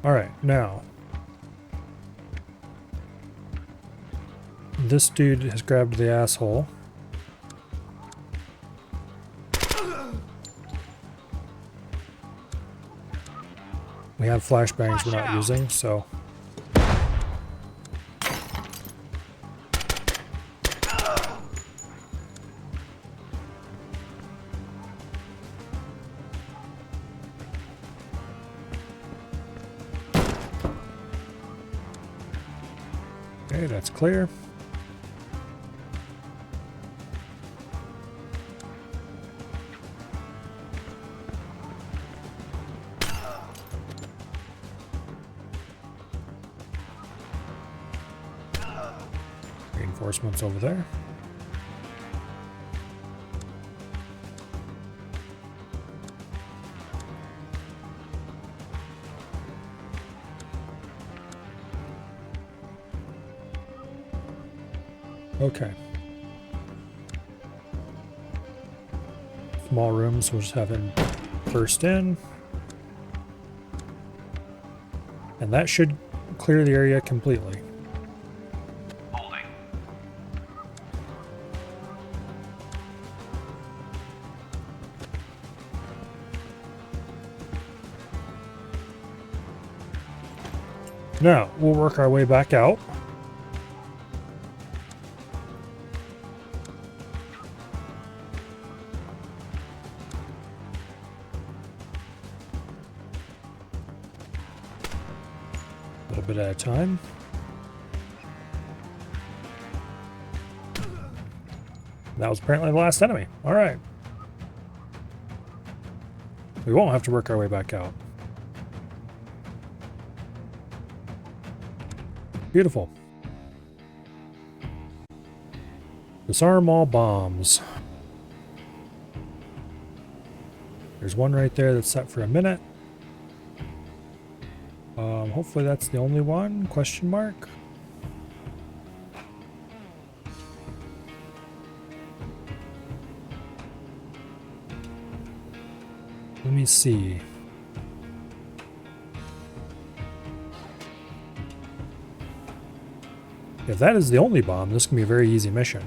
Alright, now. This dude has grabbed the asshole. We have flashbangs we're not using, so... Okay, that's clear. Reinforcements over there. Okay. Small rooms, we'll just have him first in. And that should clear the area completely. Holding. Now, we'll work our way back out. A little bit at a time. That was apparently the last enemy. All right. We won't have to work our way back out. Beautiful. Disarm all bombs. There's one right there that's set for a minute. Hopefully that's the only one? Question mark? Let me see. If that is the only bomb, this can be a very easy mission.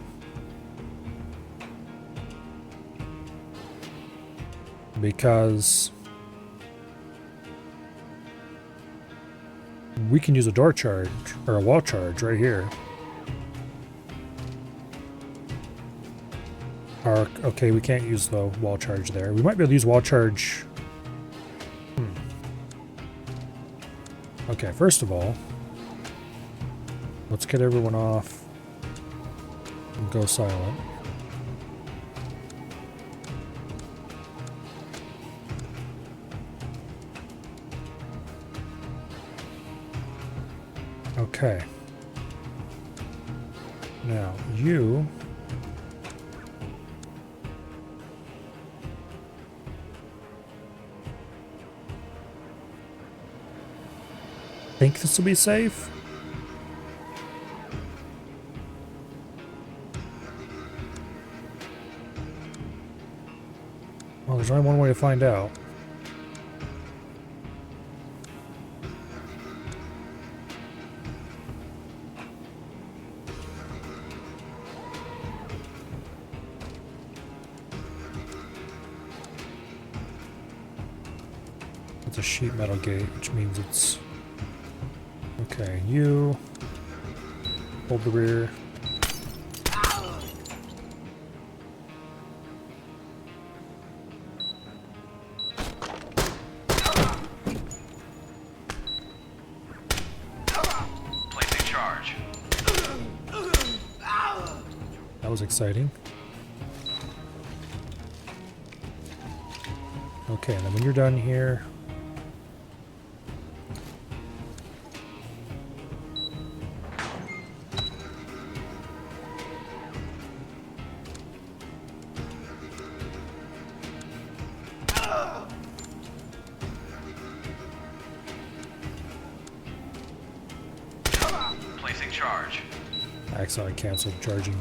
Because we can use a door charge, or a wall charge right here. Or, okay, we can't use the wall charge there. We might be able to use wall charge. Okay, first of all, let's get everyone off and go silent. Okay. Now, you... think this will be safe? Well, there's only one way to find out. It's a sheet metal gate, which means it's... Okay, you... hold the rear. Placing charge. That was exciting. Okay, and then when you're done here... Placing charge. I accidentally canceled charging.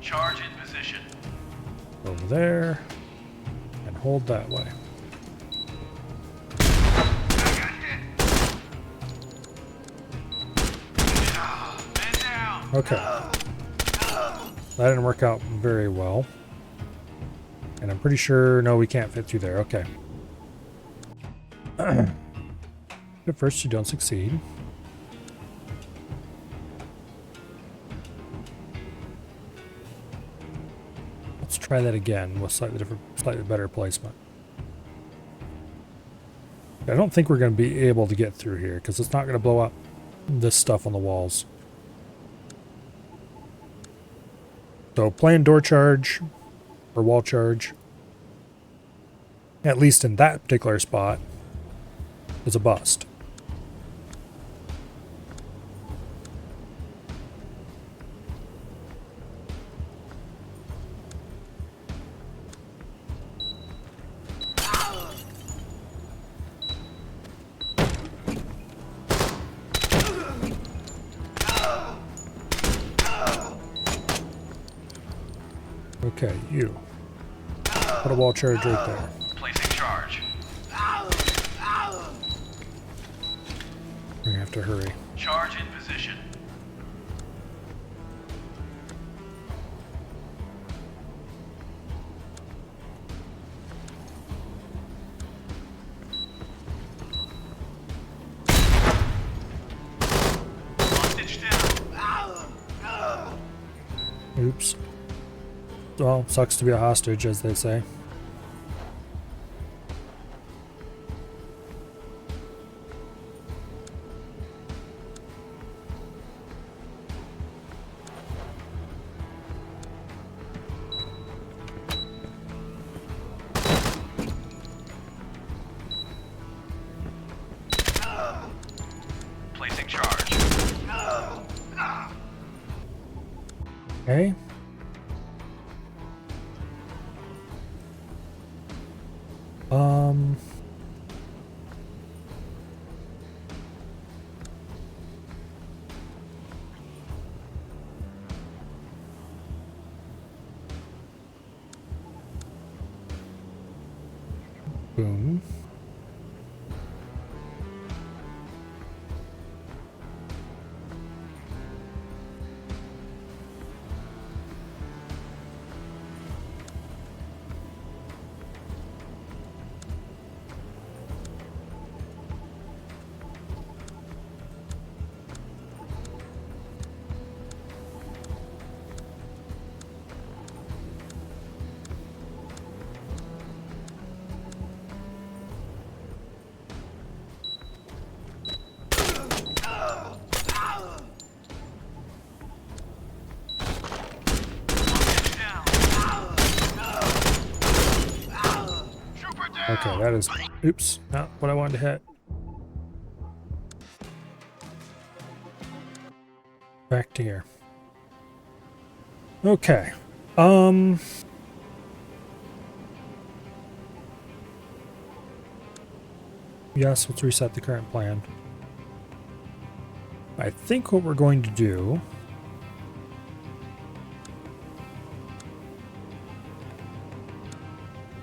Charge in position. Over there. And hold that way. Man down. Okay. That didn't work out very well. And I'm pretty sure, no, we can't fit through there. Okay. At first you don't succeed. Let's try that again with slightly better placement. I don't think we're going to be able to get through here because it's not going to blow up this stuff on the walls. So playing door charge or wall charge, at least in that particular spot, is a bust. Okay, you. Put a wall charge right there. Placing charge. We're gonna have to hurry. Charge in position. Hostage down. Oops. Well, sucks to be a hostage, as they say. Okay. Um. Boom. Okay, that is... Oops, not what I wanted to hit. Back to here. Okay. Yes, let's reset the current plan. I think what we're going to do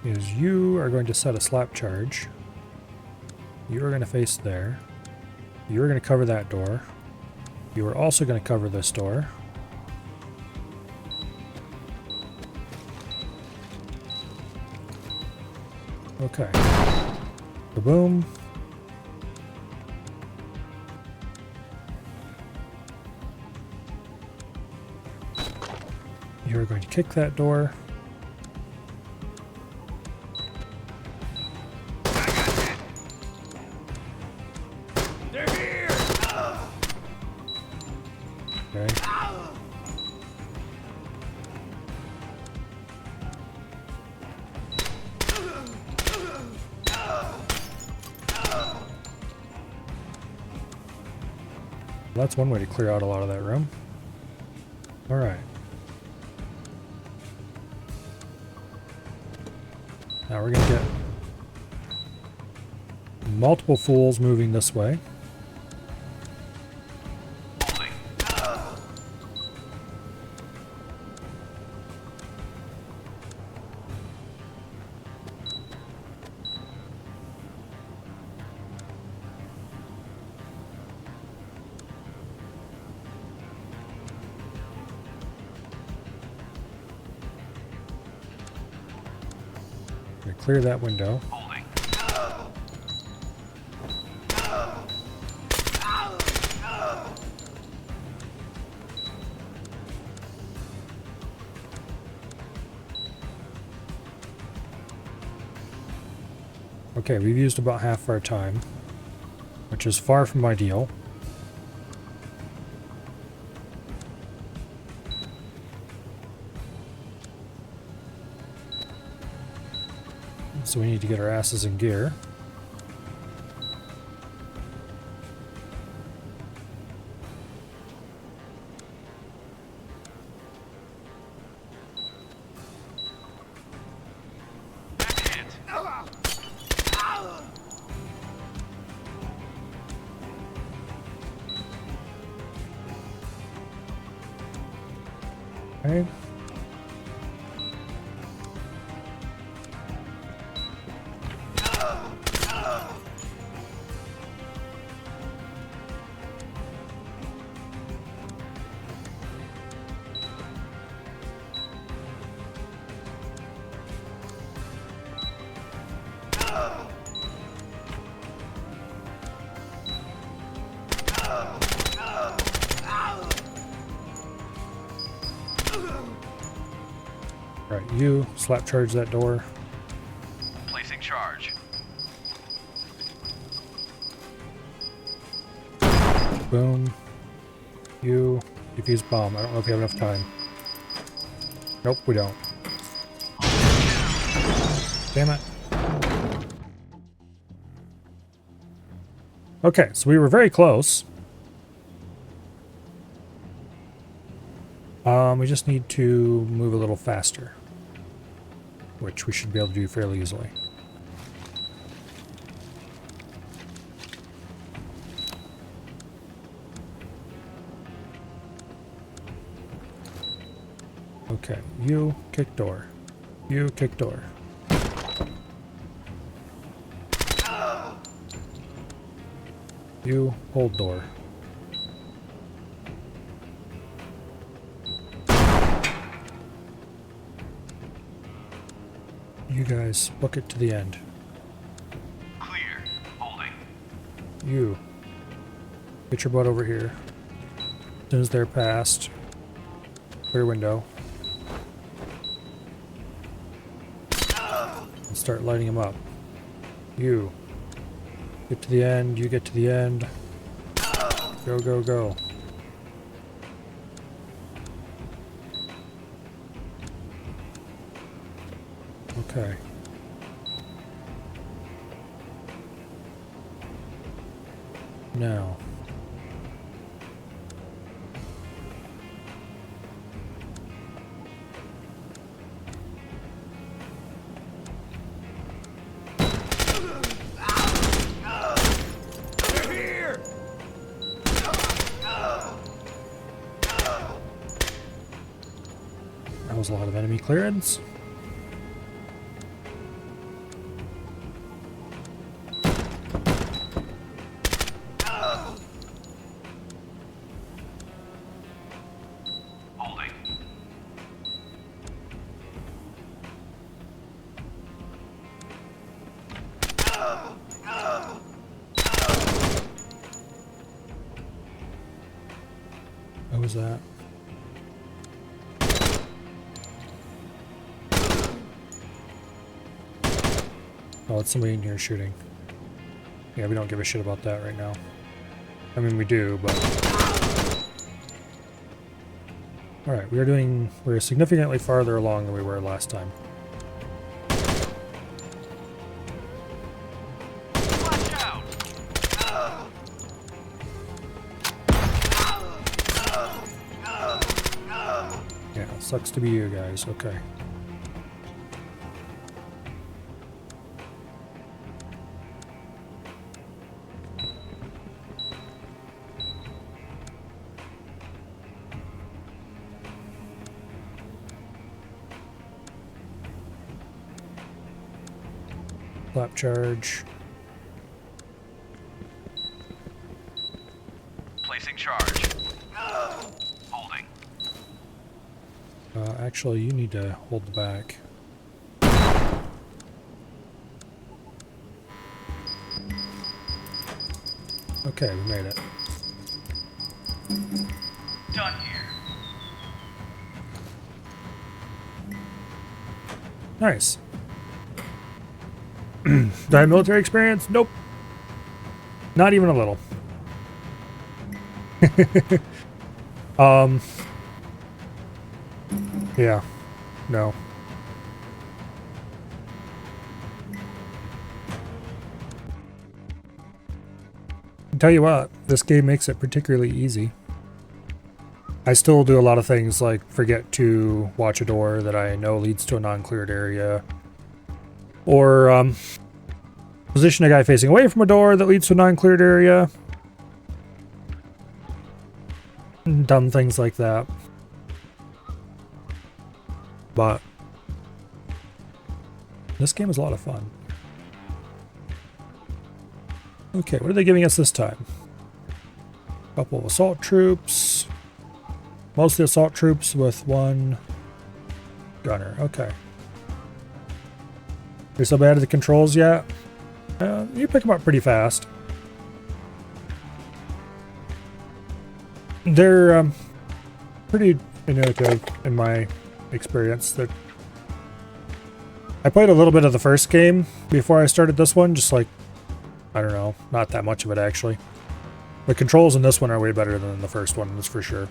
is you are going to set a slap charge. You are going to face there. You're going to cover that door. You are also going to cover this door. Okay. Boom. You're going to kick that door. They're here. Okay. That's one way to clear out a lot of that room. All right. Now we're going to get multiple fools moving this way. Gonna clear that window. Holding. Okay, we've used about half our time, which is far from ideal. So we need to get our asses in gear. Okay. Right, you slap charge that door. Placing charge. Boom. You defuse bomb. I don't know if you have enough time. Nope, we don't. Damn it. Okay, so we were very close. We just need to move a little faster, which we should be able to do fairly easily. Okay, you kick door. You kick door. You hold door. You guys book it to the end. Clear. Holding. You get your butt over here. As soon as they're past, clear window. And start lighting them up. You get to the end, you get to the end. Go, go, go. Okay. Now. They're here! That was a lot of enemy clearance. Holding. What was that? Oh, it's somebody in here shooting. Yeah, we don't give a shit about that right now. I mean, we do, but... Alright, we're significantly farther along than we were last time. Watch out! Yeah, sucks to be you guys. Okay. Flap charge. Placing charge. Holding. Actually, you need to hold the back. Okay, we made it. Done here. Nice. Do I have military experience? Nope. Not even a little. Yeah. No. I'll tell you what, this game makes it particularly easy. I still do a lot of things like forget to watch a door that I know leads to a non-cleared area. Or position a guy facing away from a door that leads to a non-cleared area. Dumb things like that. But this game is a lot of fun. Okay, what are they giving us this time? A couple of assault troops. Mostly assault troops with one gunner. Okay. You're so bad at the controls yet? You pick them up pretty fast. They're pretty intuitive in my experience. I played a little bit of the first game before I started this one, just like, I don't know, not that much of it actually. The controls in this one are way better than the first one, that's for sure.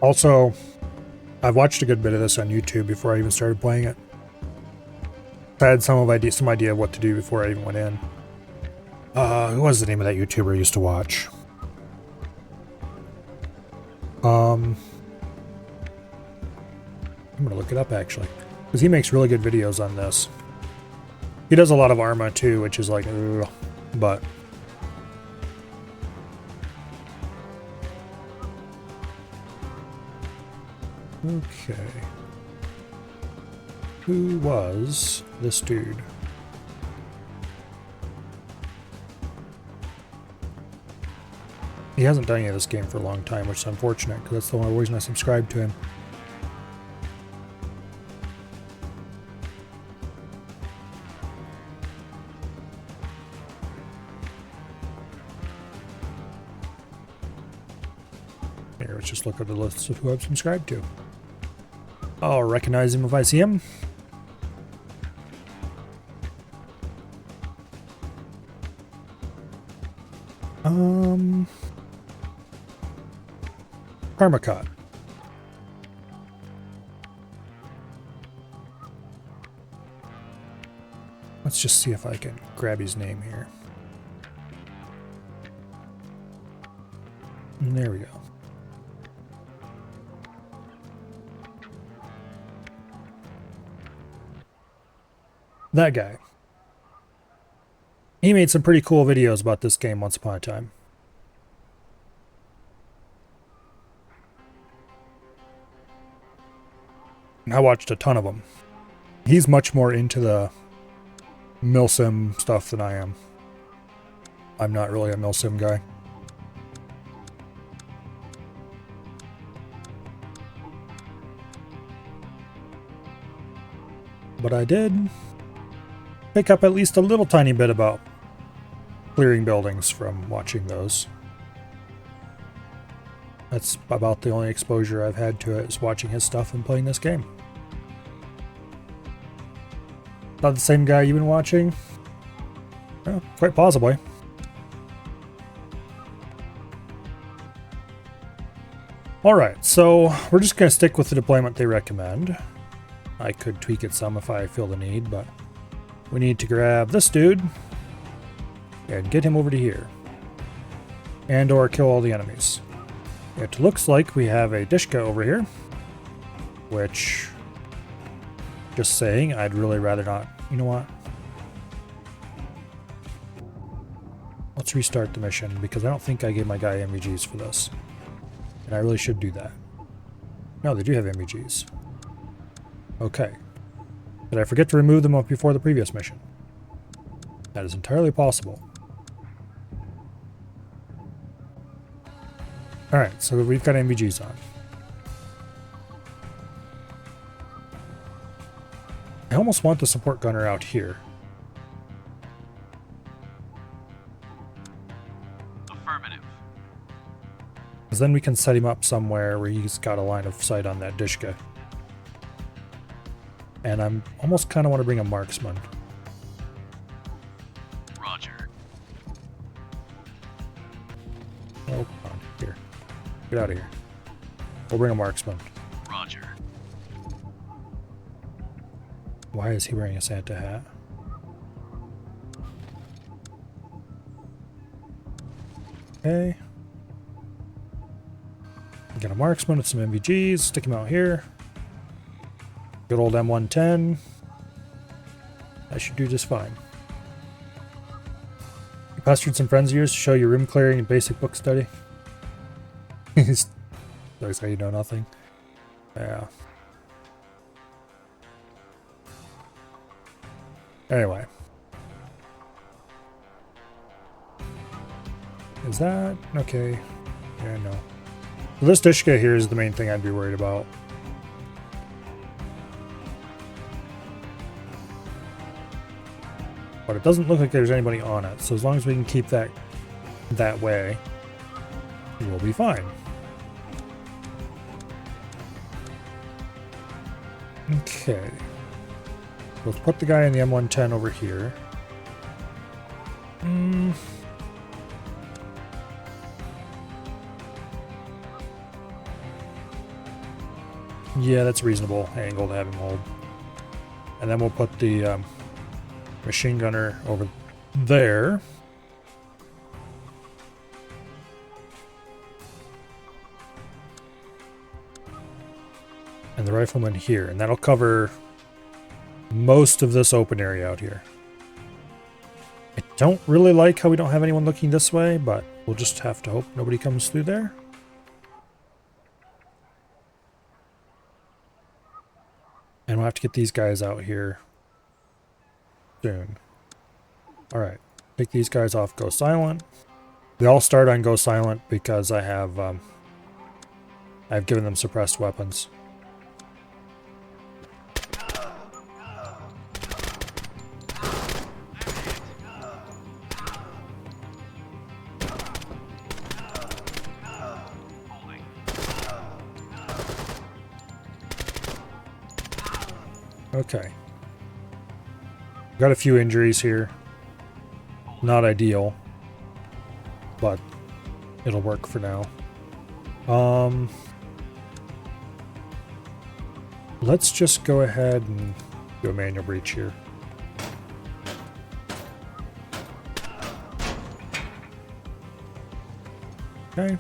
Also, I've watched a good bit of this on YouTube before I even started playing it. I had some idea of what to do before I even went in. Who was the name of that YouTuber I used to watch? I'm gonna look it up actually, because he makes really good videos on this. He does a lot of Arma too, which is like, ugh, but okay. Who was this dude? He hasn't done any of this game for a long time, which is unfortunate, because that's the only reason I subscribed to him. Here, let's just look at the list of who I've subscribed to. I'll recognize him if I see him. Karmakot. Let's just see if I can grab his name here. And there we go. That guy. He made some pretty cool videos about this game once upon a time. And I watched a ton of them. He's much more into the milsim stuff than I am. I'm not really a milsim guy. But I did pick up at least a little tiny bit about clearing buildings from watching those. That's about the only exposure I've had to it, is watching his stuff and playing this game. Not the same guy you've been watching? Well, quite possibly. Alright, so we're just going to stick with the deployment they recommend. I could tweak it some if I feel the need, but we need to grab this dude and get him over to here. And or kill all the enemies. It looks like we have a Dishka over here, which, just saying, I'd really rather not. You know what? Let's restart the mission, because I don't think I gave my guy MVGs for this. And I really should do that. No, they do have MVGs. Okay. Did I forget to remove them up before the previous mission? That is entirely possible. Alright, so we've got MVGs on. I almost want the support gunner out here. Affirmative. Because then we can set him up somewhere where he's got a line of sight on that Dishka. And I'm almost kind of want to bring a marksman. Roger. Oh, come on, here. Get out of here. We'll bring a marksman. Roger. Why is he wearing a Santa hat? Okay. Get a marksman with some MVGs. Stick him out here. Good old M110. That should do just fine. You pestered some friends of yours to show you room clearing and basic book study. Looks like you know nothing. Yeah. Anyway. Is that okay? Yeah, no. So this Dishka here is the main thing I'd be worried about. But it doesn't look like there's anybody on it, so as long as we can keep that way, we'll be fine. Okay. Let's put the guy in the M110 over here. Yeah, that's a reasonable angle to have him hold. And then we'll put the Machine gunner over there. And the rifleman here. And that'll cover most of this open area out here. I don't really like how we don't have anyone looking this way, but we'll just have to hope nobody comes through there. And we'll have to get these guys out here soon. Alright, take these guys off Go Silent. They all start on Go Silent because I've given them suppressed weapons. Okay. Got a few injuries here. Not ideal, but it'll work for now. Let's just go ahead and do a manual breach here. Okay.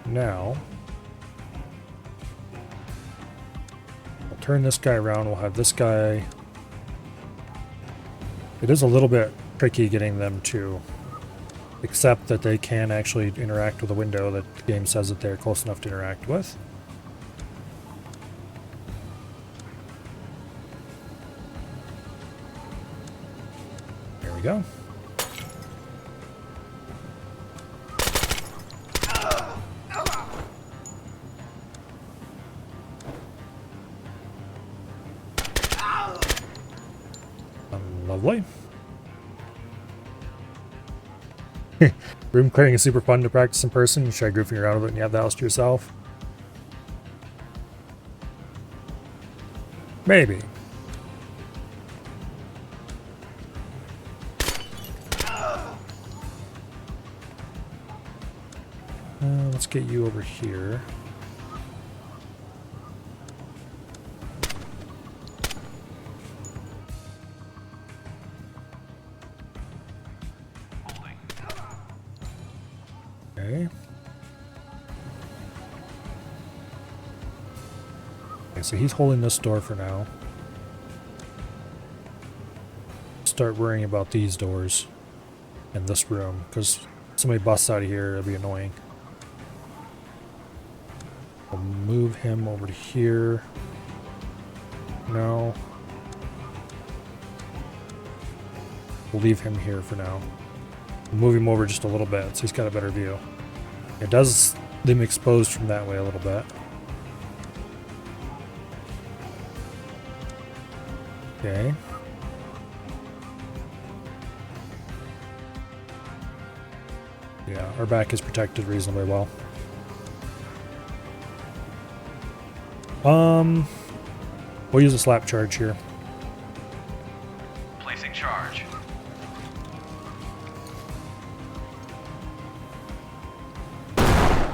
Now, I'll turn this guy around. We'll have this guy. It is a little bit tricky getting them to accept that they can actually interact with a window that the game says that they're close enough to interact with. There we go. Lovely. Room clearing is super fun to practice in person. You try goofing around with it and you have the house to yourself. Maybe. Let's get you over here. Okay. Okay, so he's holding this door for now. Start worrying about these doors and this room, because somebody busts out of here, it'll be annoying. I'll move him over to here. No. We'll leave him here for now. We'll move him over just a little bit so he's got a better view. It does leave him exposed from that way a little bit. Okay. Yeah, our back is protected reasonably well. We'll use a slap charge here. Placing charge.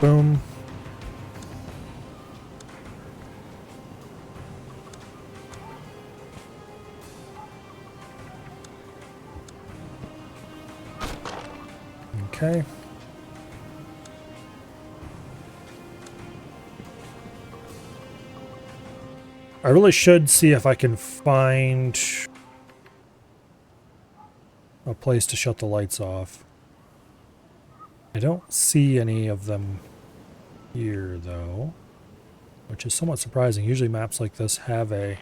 Boom. Okay. I really should see if I can find a place to shut the lights off. I don't see any of them here, though, which is somewhat surprising. Usually maps like this have a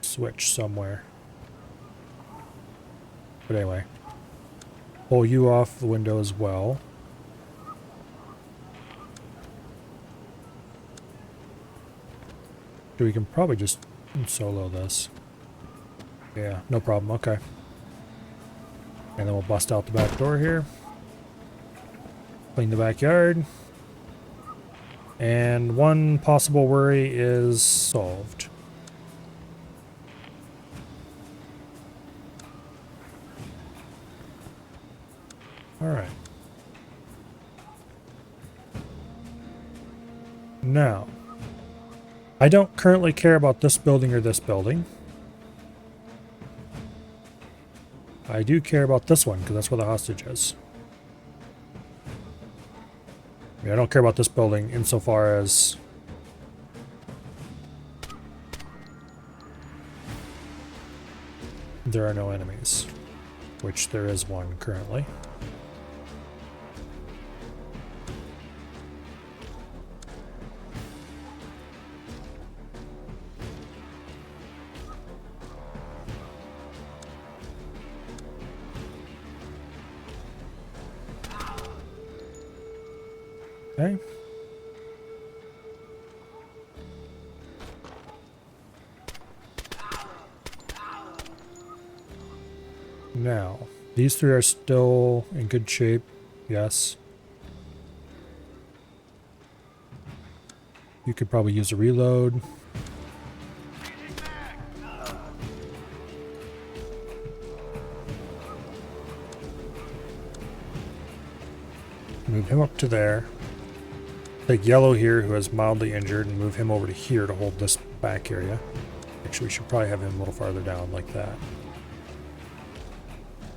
switch somewhere. But anyway, pull you off the window as well. We can probably just solo this. Yeah, no problem. Okay. And then we'll bust out the back door here. Clean the backyard. And one possible worry is solved. Alright. Now, I don't currently care about this building or this building. I do care about this one, because that's where the hostage is. I mean, I don't care about this building insofar as there are no enemies, which there is one currently. Okay. Now, these three are still in good shape, yes. You could probably use a reload. Move him up to there. Take yellow here, who is mildly injured, and move him over to here to hold this back area. Actually, we should probably have him a little farther down like that.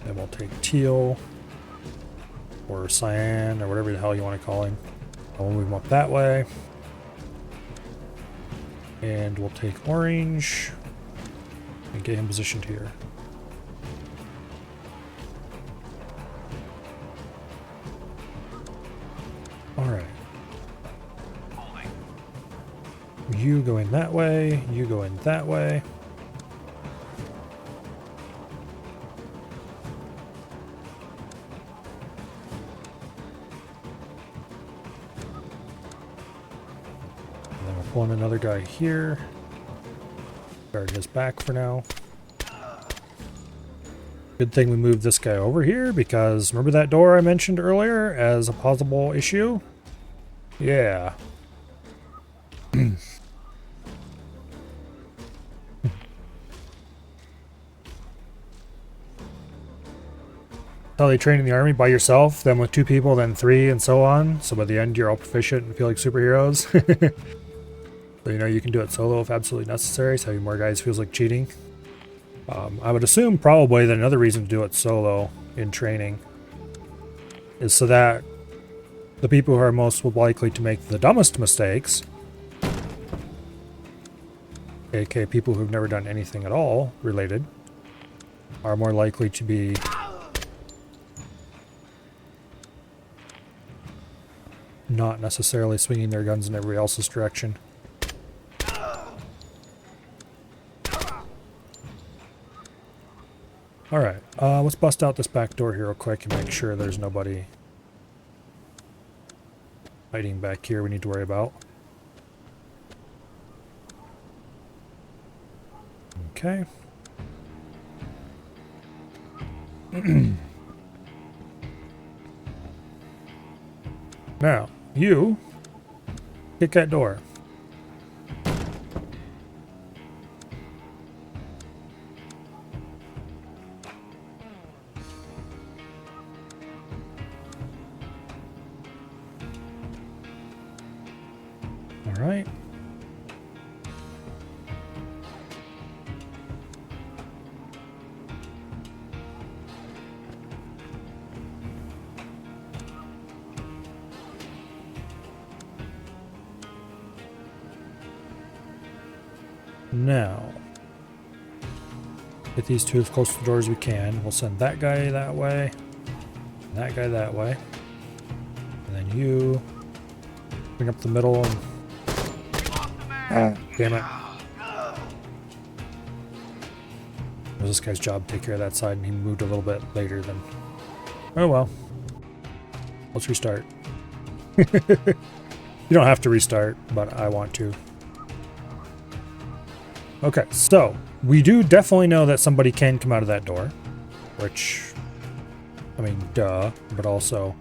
Then we'll take teal, or cyan, or whatever the hell you want to call him. And we'll move him up that way. And we'll take orange, and get him positioned here. Alright. You go in that way, you go in that way. And then we'll pull in another guy here. Guard his back for now. Good thing we moved this guy over here, because remember that door I mentioned earlier as a possible issue? Yeah. How they train in the army, by yourself, then with 2 people, then 3, and so on. So by the end, you're all proficient and feel like superheroes. So you know you can do it solo if absolutely necessary. So having more guys feels like cheating. I would assume probably that another reason to do it solo in training is so that the people who are most likely to make the dumbest mistakes, aka people who've never done anything at all related, are more likely to be not necessarily swinging their guns in everybody else's direction. Alright, let's bust out this back door here real quick and make sure there's nobody hiding back here we need to worry about. Okay. Now, you kick that door. All right. Now, get these two as close to the door as we can. We'll send that guy that way, and that guy that way, and then you bring up the middle and damn it. It was this guy's job to take care of that side, and he moved a little bit later than... Oh well. Let's restart. You don't have to restart, but I want to. Okay, so we do definitely know that somebody can come out of that door, which, I mean, duh, but also...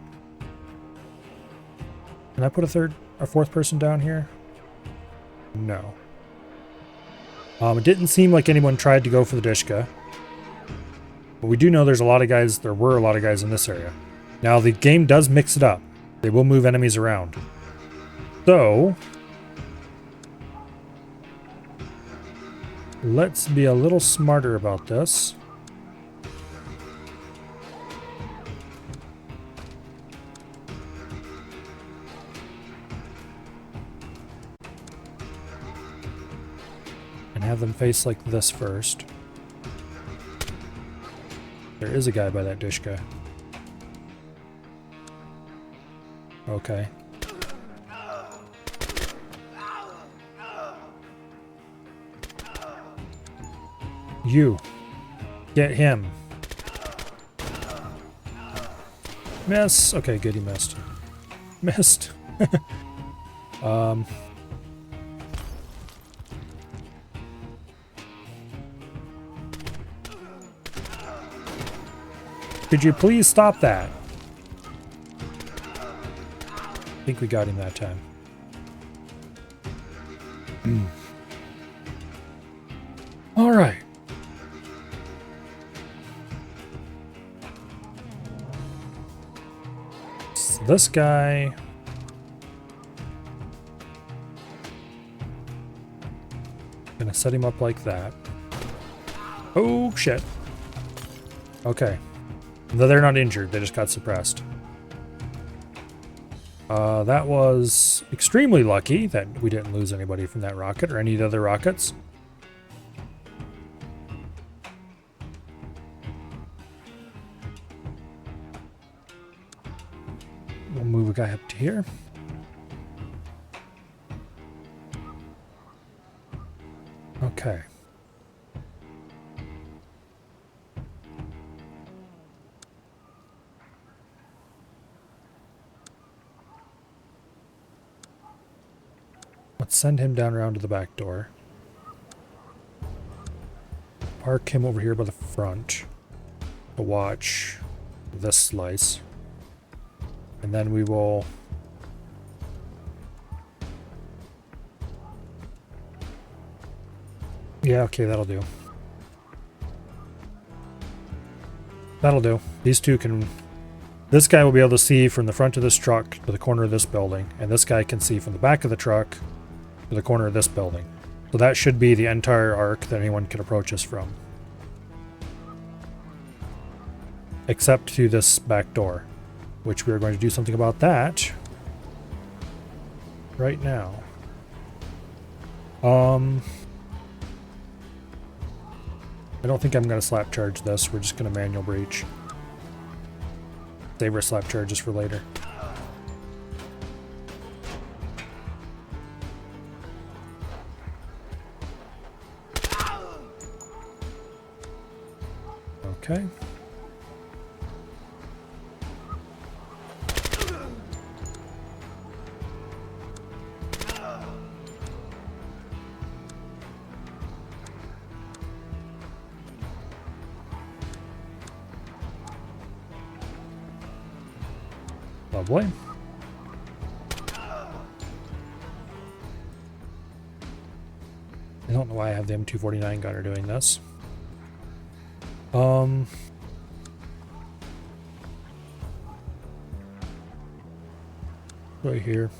Can I put a fourth person down here? No. It didn't seem like anyone tried to go for the Dishka. But we do know there's a lot of guys, there were a lot of guys in this area. Now, the game does mix it up. They will move enemies around. So, let's be a little smarter about this. And have them face like this first. There is a guy by that Dishka. Okay. You. Get him. Miss. Okay, good, he missed. Missed. Could you please stop that? I think we got him that time. All right. So this guy. Gonna set him up like that. Oh, shit. Okay. They're not injured, they just got suppressed. That was extremely lucky that we didn't lose anybody from that rocket or any of the other rockets. We'll move a guy up to here. Okay. Let's send him down around to the back door. Park him over here by the front to watch this slice. And then we will... Yeah, okay, that'll do. That'll do. These two can... This guy will be able to see from the front of this truck to the corner of this building, and this guy can see from the back of the truck to the corner of this building. So that should be the entire arc that anyone can approach us from. Except to this back door, which we are going to do something about that right now. I don't think I'm going to slap charge this. We're just going to manual breach. Save our slap charges for later. Okay. Lovely. I don't know why I have the M249 gunner doing this. Right here.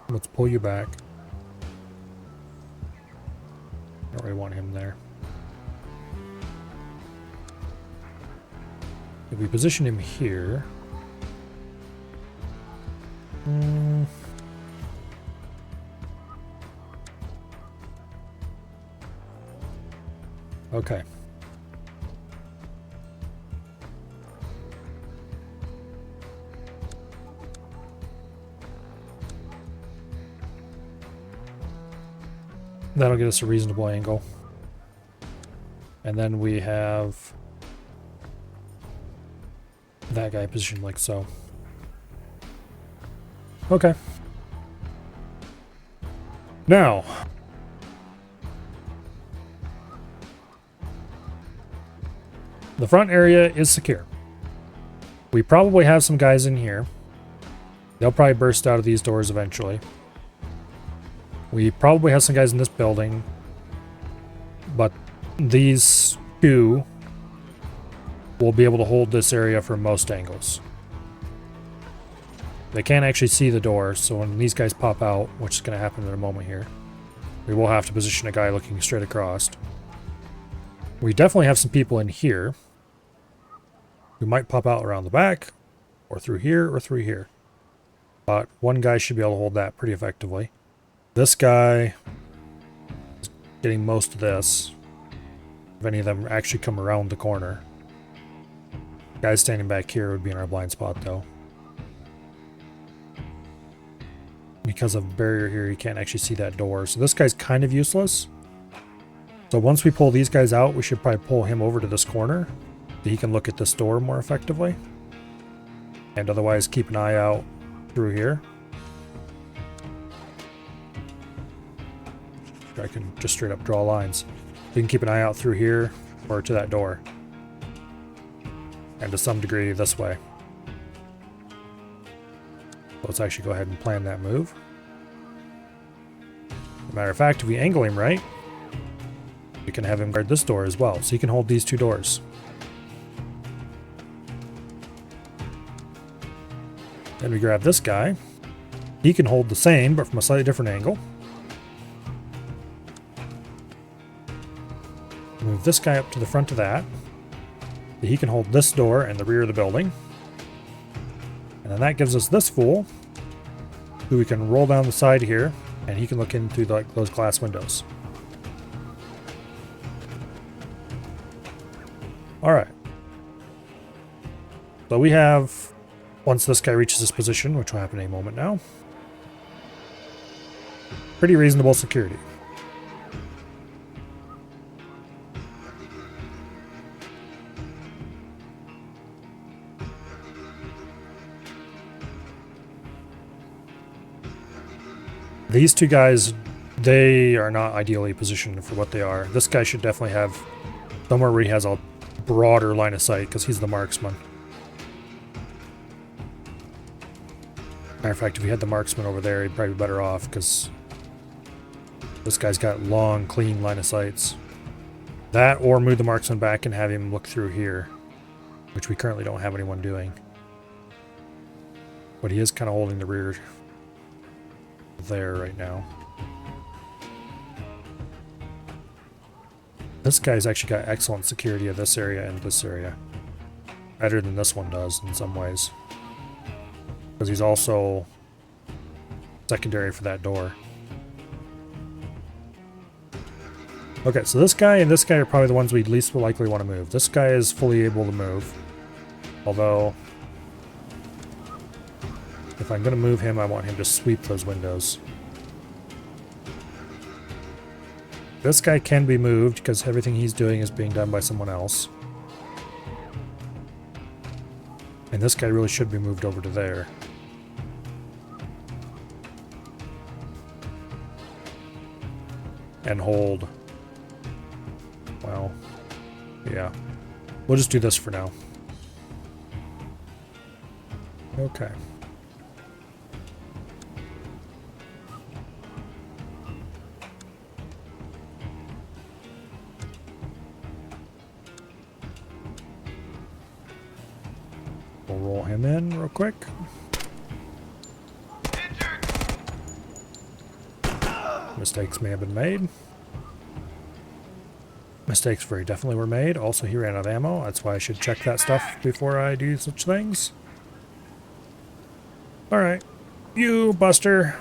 Let's pull you back. Don't really want him there. If we position him here. Okay. That'll get us a reasonable angle. And then we have that guy positioned like so. Okay. Now, the front area is secure. We probably have some guys in here. They'll probably burst out of these doors eventually. We probably have some guys in this building, but these two will be able to hold this area from most angles. They can't actually see the door, so when these guys pop out, which is going to happen in a moment here, we will have to position a guy looking straight across. We definitely have some people in here who might pop out around the back, or through here, or through here. But one guy should be able to hold that pretty effectively. This guy is getting most of this. If any of them actually come around the corner. Guy standing back here would be in our blind spot, though. Because of barrier here, you can't actually see that door. So this guy's kind of useless. So once we pull these guys out, we should probably pull him over to this corner so he can look at this door more effectively. And otherwise keep an eye out through here. I can just straight up draw lines. You can keep an eye out through here or to that door. And to some degree this way. Let's actually go ahead and plan that move. As a matter of fact, if we angle him right, we can have him guard this door as well. So he can hold these two doors. Then we grab this guy. He can hold the same, but from a slightly different angle. Move this guy up to the front of that. He can hold this door and the rear of the building. And then that gives us this fool, who we can roll down the side here, and he can look in through those glass windows. Alright. So we have, once this guy reaches this position, which will happen in a moment now, pretty reasonable security. These two guys, they are not ideally positioned for what they are. This guy should definitely have somewhere where he has a broader line of sight because he's the marksman. Matter of fact, if he had the marksman over there, he'd probably be better off because this guy's got long, clean line of sights. That or move the marksman back and have him look through here, which we currently don't have anyone doing. But he is kind of holding the rear there right now. This guy's actually got excellent security of this area and this area. Better than this one does in some ways. Because he's also secondary for that door. Okay, so this guy and this guy are probably the ones we least likely want to move. This guy is fully able to move. Although, if I'm going to move him, I want him to sweep those windows. This guy can be moved because everything he's doing is being done by someone else. And this guy really should be moved over to there. And hold. Well, yeah. We'll just do this for now. Okay. We'll roll him in real quick. Mistakes may have been made. Mistakes very definitely were made. Also, he ran out of ammo. That's why I should check that stuff before I do such things. Alright. You, Buster.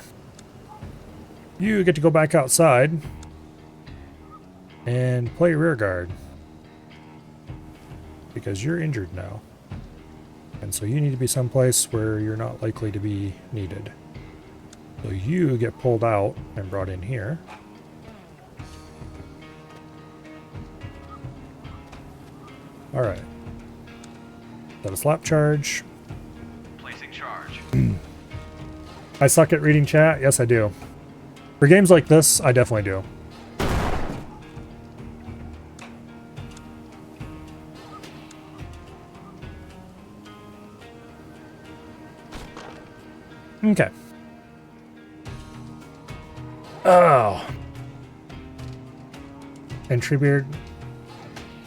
You get to go back outside and play rear guard. Because you're injured now. And so you need to be someplace where you're not likely to be needed. So you get pulled out and brought in here. Alright. Is that a slap charge? Placing charge. I suck at reading chat? Yes, I do. For games like this, I definitely do. Okay. Oh. Entry beard.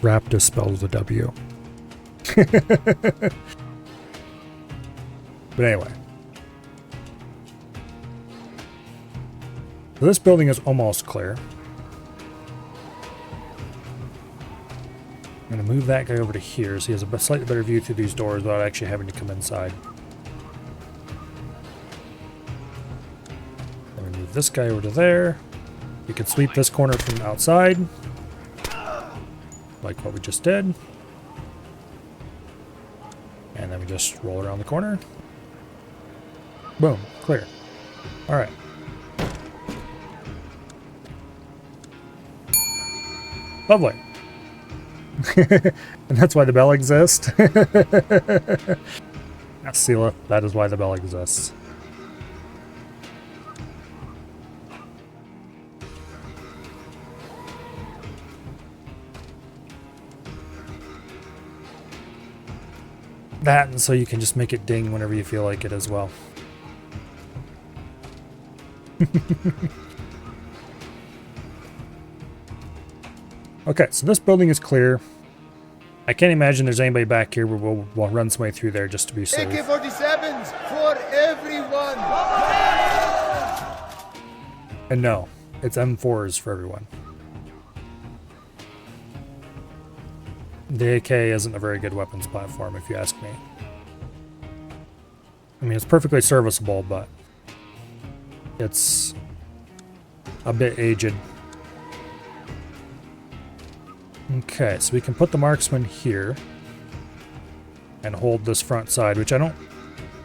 Raptus spells the W. But anyway. So this building is almost clear. I'm going to move that guy over to here so he has a slightly better view through these doors without actually having to come inside. Then we move this guy over to there. We can sweep this corner from outside, like what we just did. And then we just roll around the corner. Boom, clear. All right. Lovely. And that's why the bell exists. Yes, Sela, that is why the bell exists. That, and so you can just make it ding whenever you feel like it as well. Okay, so this building is clear. I can't imagine there's anybody back here, but we'll run some way through there just to be safe. AK-47s for everyone! And no, it's M4s for everyone. The AK isn't a very good weapons platform, if you ask me. I mean, it's perfectly serviceable, but it's a bit aged. Okay, so we can put the marksman here and hold this front side, which I'm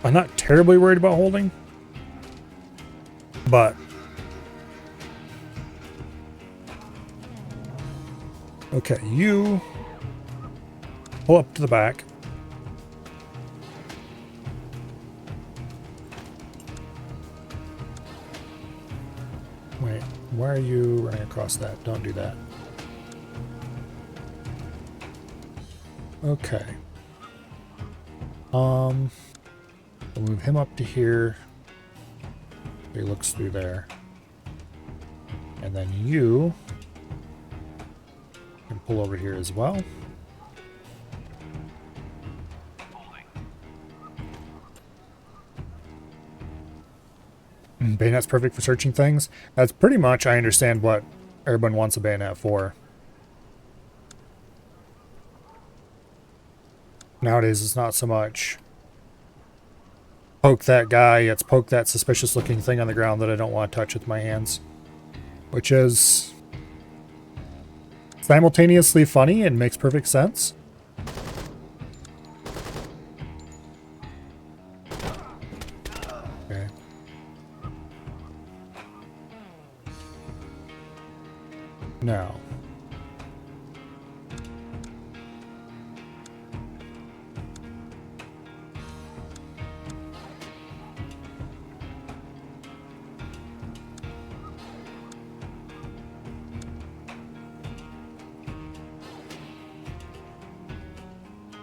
not terribly worried about holding, but okay, you pull up to the back. Wait, why are you running across that? Don't do that. Okay. We'll move him up to here. He looks through there. And then you can pull over here as well. Bayonet's perfect for searching things. That's pretty much, I understand what everyone wants a bayonet for. Nowadays, it's not so much poke that guy, it's poke that suspicious looking thing on the ground that I don't want to touch with my hands. Which is simultaneously funny and makes perfect sense. Okay. Now.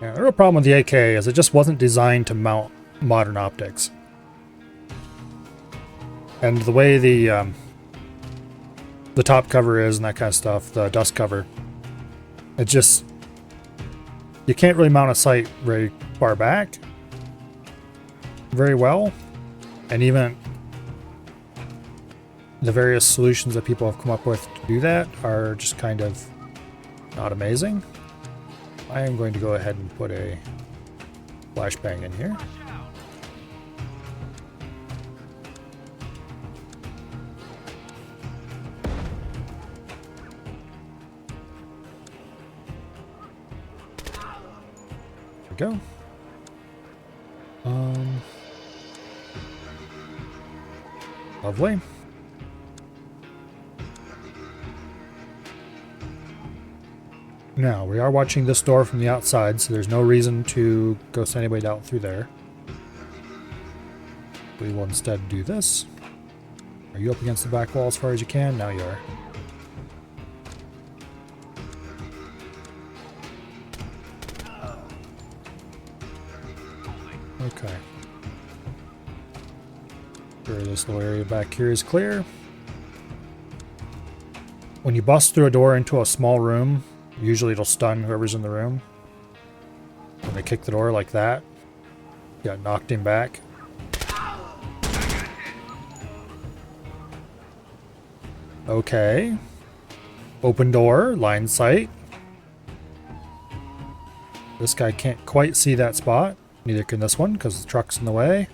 Yeah, the real problem with the AK is it just wasn't designed to mount modern optics. And the way the top cover is and that kind of stuff, the dust cover, it just, you can't really mount a sight very far back very well. And even the various solutions that people have come up with to do that are just kind of not amazing. I am going to go ahead and put a flashbang in here. There we go. Lovely. Now, we are watching this door from the outside, so there's no reason to ghost anybody out through there. We will instead do this. Are you up against the back wall as far as you can? Now you are. Okay. Sure, this little area back here is clear. When you bust through a door into a small room, usually it'll stun whoever's in the room. When they kick the door like that, yeah, knocked him back. Okay. Open door, line sight. This guy can't quite see that spot. Neither can this one because the truck's in the way.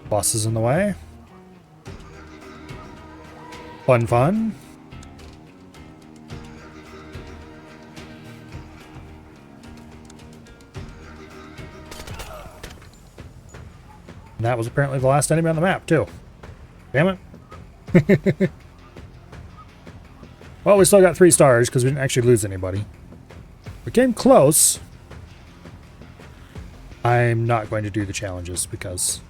Boss is in the way. Fun, fun. And that was apparently the last enemy on the map, too. Damn it. Well, we still got 3 stars because we didn't actually lose anybody. We came close. I'm not going to do the challenges because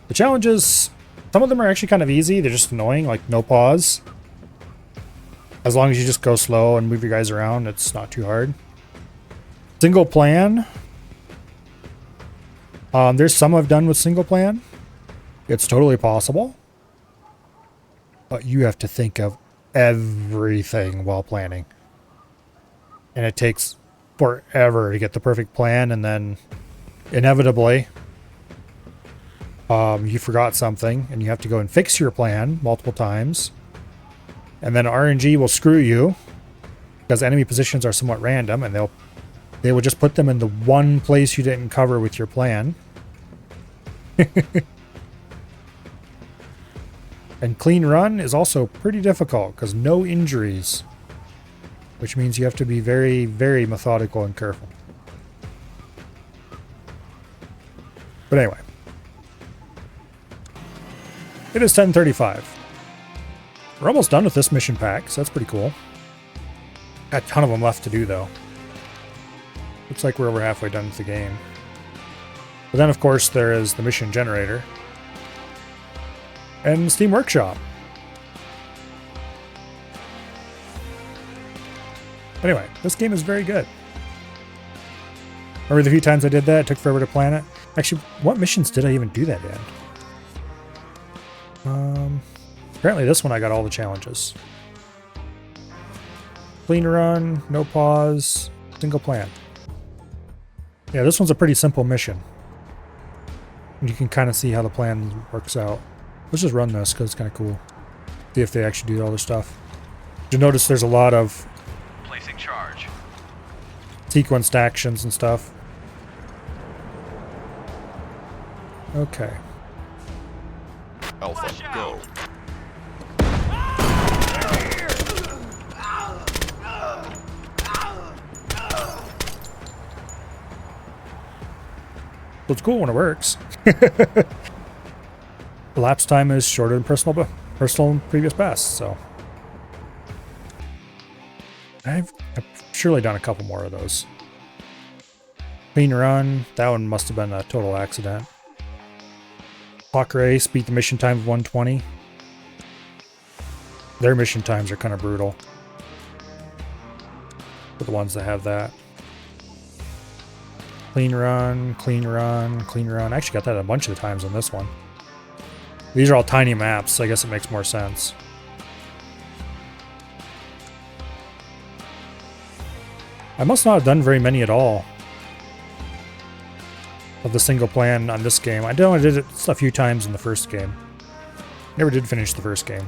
the challenges, some of them are actually kind of easy. They're just annoying, like no pause. As long as you just go slow and move your guys around, it's not too hard. Single plan. There's some I've done with single plan. It's totally possible. But you have to think of everything while planning. And it takes forever to get the perfect plan, and then inevitably you forgot something and you have to go and fix your plan multiple times. And then RNG will screw you because enemy positions are somewhat random, and they will just put them in the one place you didn't cover with your plan. And clean run is also pretty difficult because no injuries, which means you have to be very, very methodical and careful. But anyway, it is 10:35. We're almost done with this mission pack, so that's pretty cool. Got a ton of them left to do, though. Looks like we're over halfway done with the game. But then, of course, there is the mission generator and Steam Workshop. Anyway, this game is very good. Remember the few times I did that? It took forever to plan it. Actually, what missions did I even do that in? Apparently this one I got all the challenges. Clean run, no pause, single plan. Yeah, this one's a pretty simple mission. You can kind of see how the plan works out. Let's just run this because it's kind of cool. See if they actually do all this stuff. You'll notice there's a lot of Placing charge. sequenced actions and stuff. Okay. Alpha, go. So it's cool when it works. Elapsed time is shorter than personal previous bests, so I've surely done a couple more of those. Clean run, that one must have been a total accident. Clock race, beat the mission time of 120. Their mission times are kind of brutal for the ones that have that. Clean run, clean run, clean run. I actually got that a bunch of the times on this one. These are all tiny maps, so I guess it makes more sense. I must not have done very many at all of the single plan on this game. I know I did it a few times in the first game. Never did finish the first game.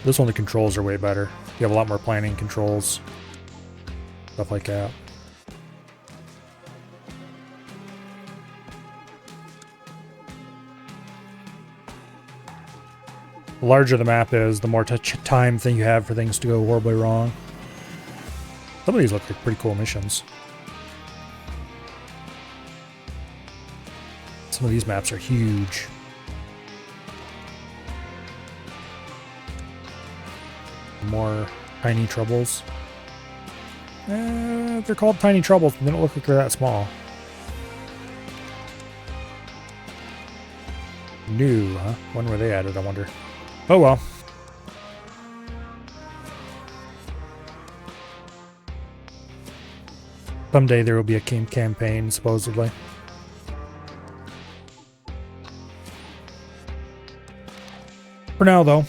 This one, the controls are way better. You have a lot more planning controls. Stuff like that. The larger the map is, the more time thing you have for things to go horribly wrong. Some of these look like pretty cool missions. Some of these maps are huge. More tiny troubles. They're called tiny troubles, but they don't look like they're that small. New, huh? When were they added, I wonder? Oh well. Someday there will be a campaign, supposedly. For now, though,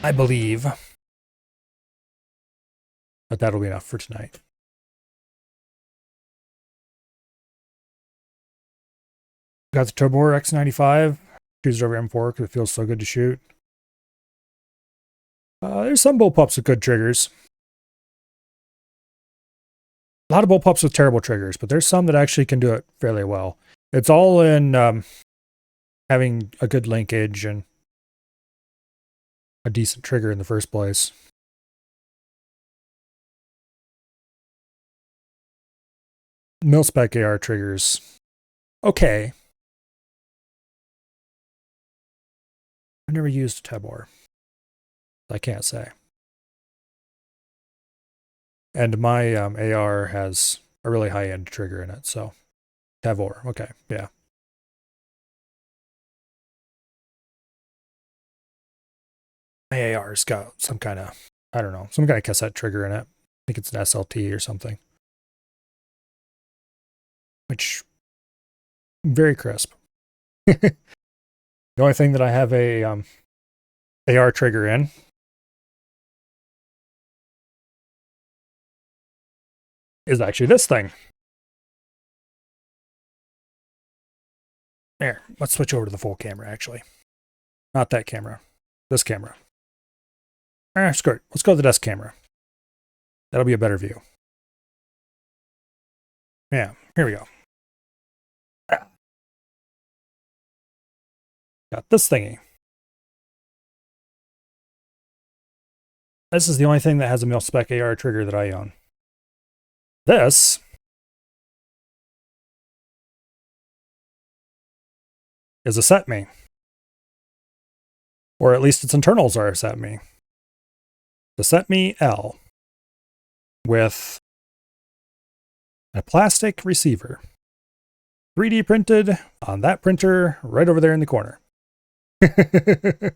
I believe that that'll be enough for tonight. Got the Tobor X95. Choose it over M4 because it feels so good to shoot. There's some bullpups with good triggers. A lot of bullpups with terrible triggers, but there's some that actually can do it fairly well. It's all in having a good linkage and a decent trigger in the first place. Mil-spec AR triggers. Okay. I've never used a Tobor. I can't say. And my AR has a really high-end trigger in it, so Tobor. Okay, yeah. My AR's got some kind of, I don't know, some kind of cassette trigger in it. I think it's an SLT or something. Which, very crisp. The only thing that I have a AR trigger in is actually this thing. There, let's switch over to the full camera, actually. Not that camera. This camera. Screw it. Let's go to the desk camera. That'll be a better view. Yeah, here we go. Got this thingy. This is the only thing that has a mil-spec AR trigger that I own. This is a set-me. Or at least its internals are a set-me. The set-me L with a plastic receiver. 3D printed on that printer right over there in the corner. And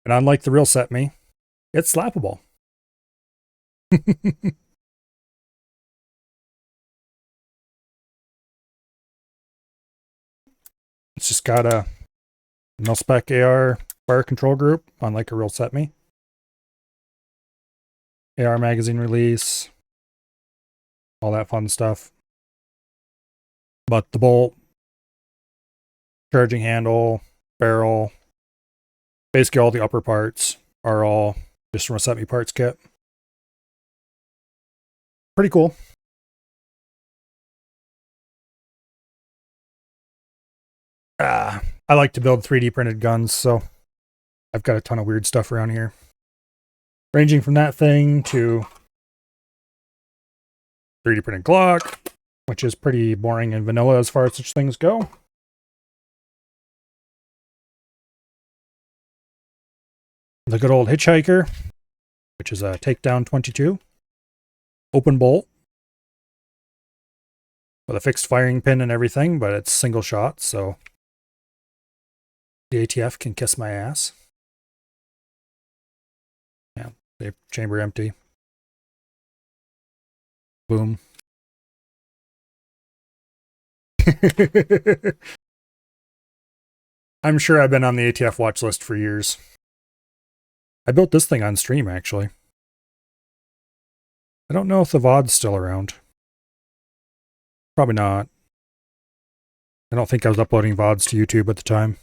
unlike the real set-me, it's slappable. It's just got a mil-spec AR fire control group, unlike a real set-me. AR magazine release, all that fun stuff. But the bolt, charging handle, barrel, basically all the upper parts are all just from a set-me parts kit. Pretty cool. I like to build 3D printed guns, so I've got a ton of weird stuff around here. Ranging from that thing to 3D printed Glock, which is pretty boring and vanilla as far as such things go. The good old Hitchhiker, which is a Takedown 22. Open bolt. With a fixed firing pin and everything, but it's single shot, so the ATF can kiss my ass. Yeah, the chamber empty. Boom. I'm sure I've been on the ATF watch list for years. I built this thing on stream, actually. I don't know if the VOD's still around. Probably not. I don't think I was uploading VODs to YouTube at the time.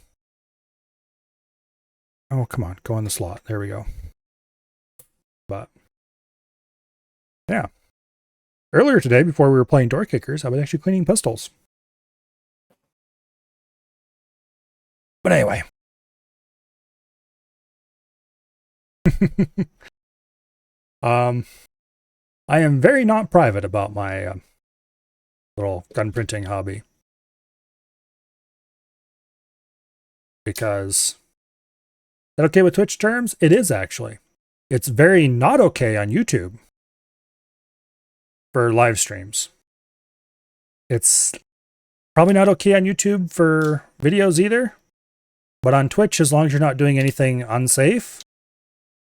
Oh, come on. Go in the slot. There we go. But, yeah. Earlier today, before we were playing door kickers, I was actually cleaning pistols. But anyway. I am very not private about my little gun printing hobby. Because, is that okay with Twitch terms? It is actually. It's very not okay on YouTube for live streams. It's probably not okay on YouTube for videos either. But on Twitch, as long as you're not doing anything unsafe,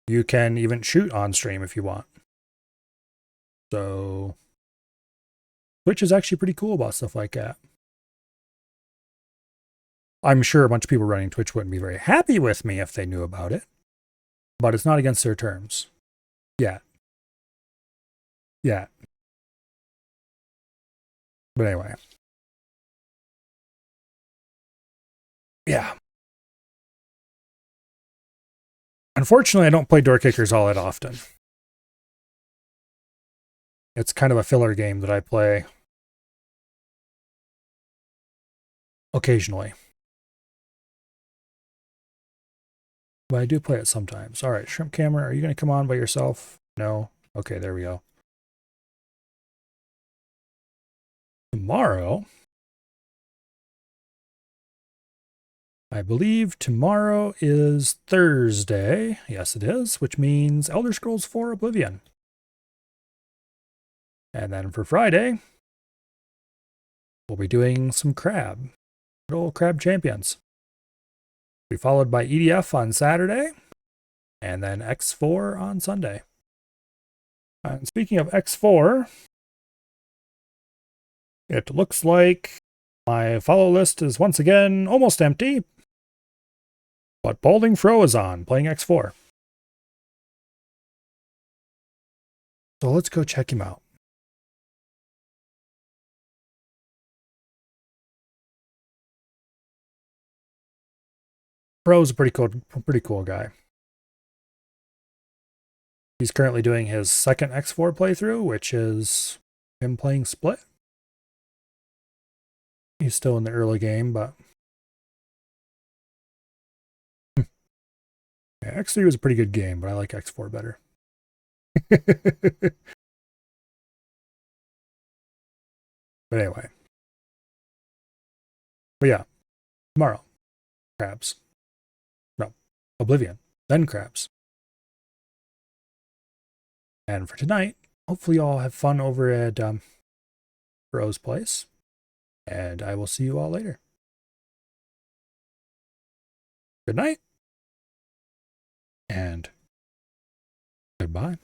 you can even shoot on stream if you want. So, Twitch is actually pretty cool about stuff like that. I'm sure a bunch of people running Twitch wouldn't be very happy with me if they knew about it. But it's not against their terms. Yeah. Yeah. But anyway. Yeah. Unfortunately, I don't play door kickers all that often. It's kind of a filler game that I play occasionally. But I do play it sometimes. All right, Shrimp Camera, are you going to come on by yourself? No? Okay, there we go. Tomorrow, I believe tomorrow is Thursday. Yes, it is, which means Elder Scrolls 4 Oblivion. And then for Friday, we'll be doing some crab. Good old crab champions. Be followed by EDF on Saturday, and then X4 on Sunday. And speaking of X4, it looks like my follow list is once again almost empty, but Balding Fro is on, playing X4. So let's go check him out. Fro's a pretty cool guy. He's currently doing his second X4 playthrough, which is him playing Split. He's still in the early game, but yeah, X3 was a pretty good game, but I like X4 better. But anyway. But yeah, tomorrow, crabs. No, Oblivion, then crabs. And for tonight, hopefully you all have fun over at Bro's place. And I will see you all later. Good night. And goodbye.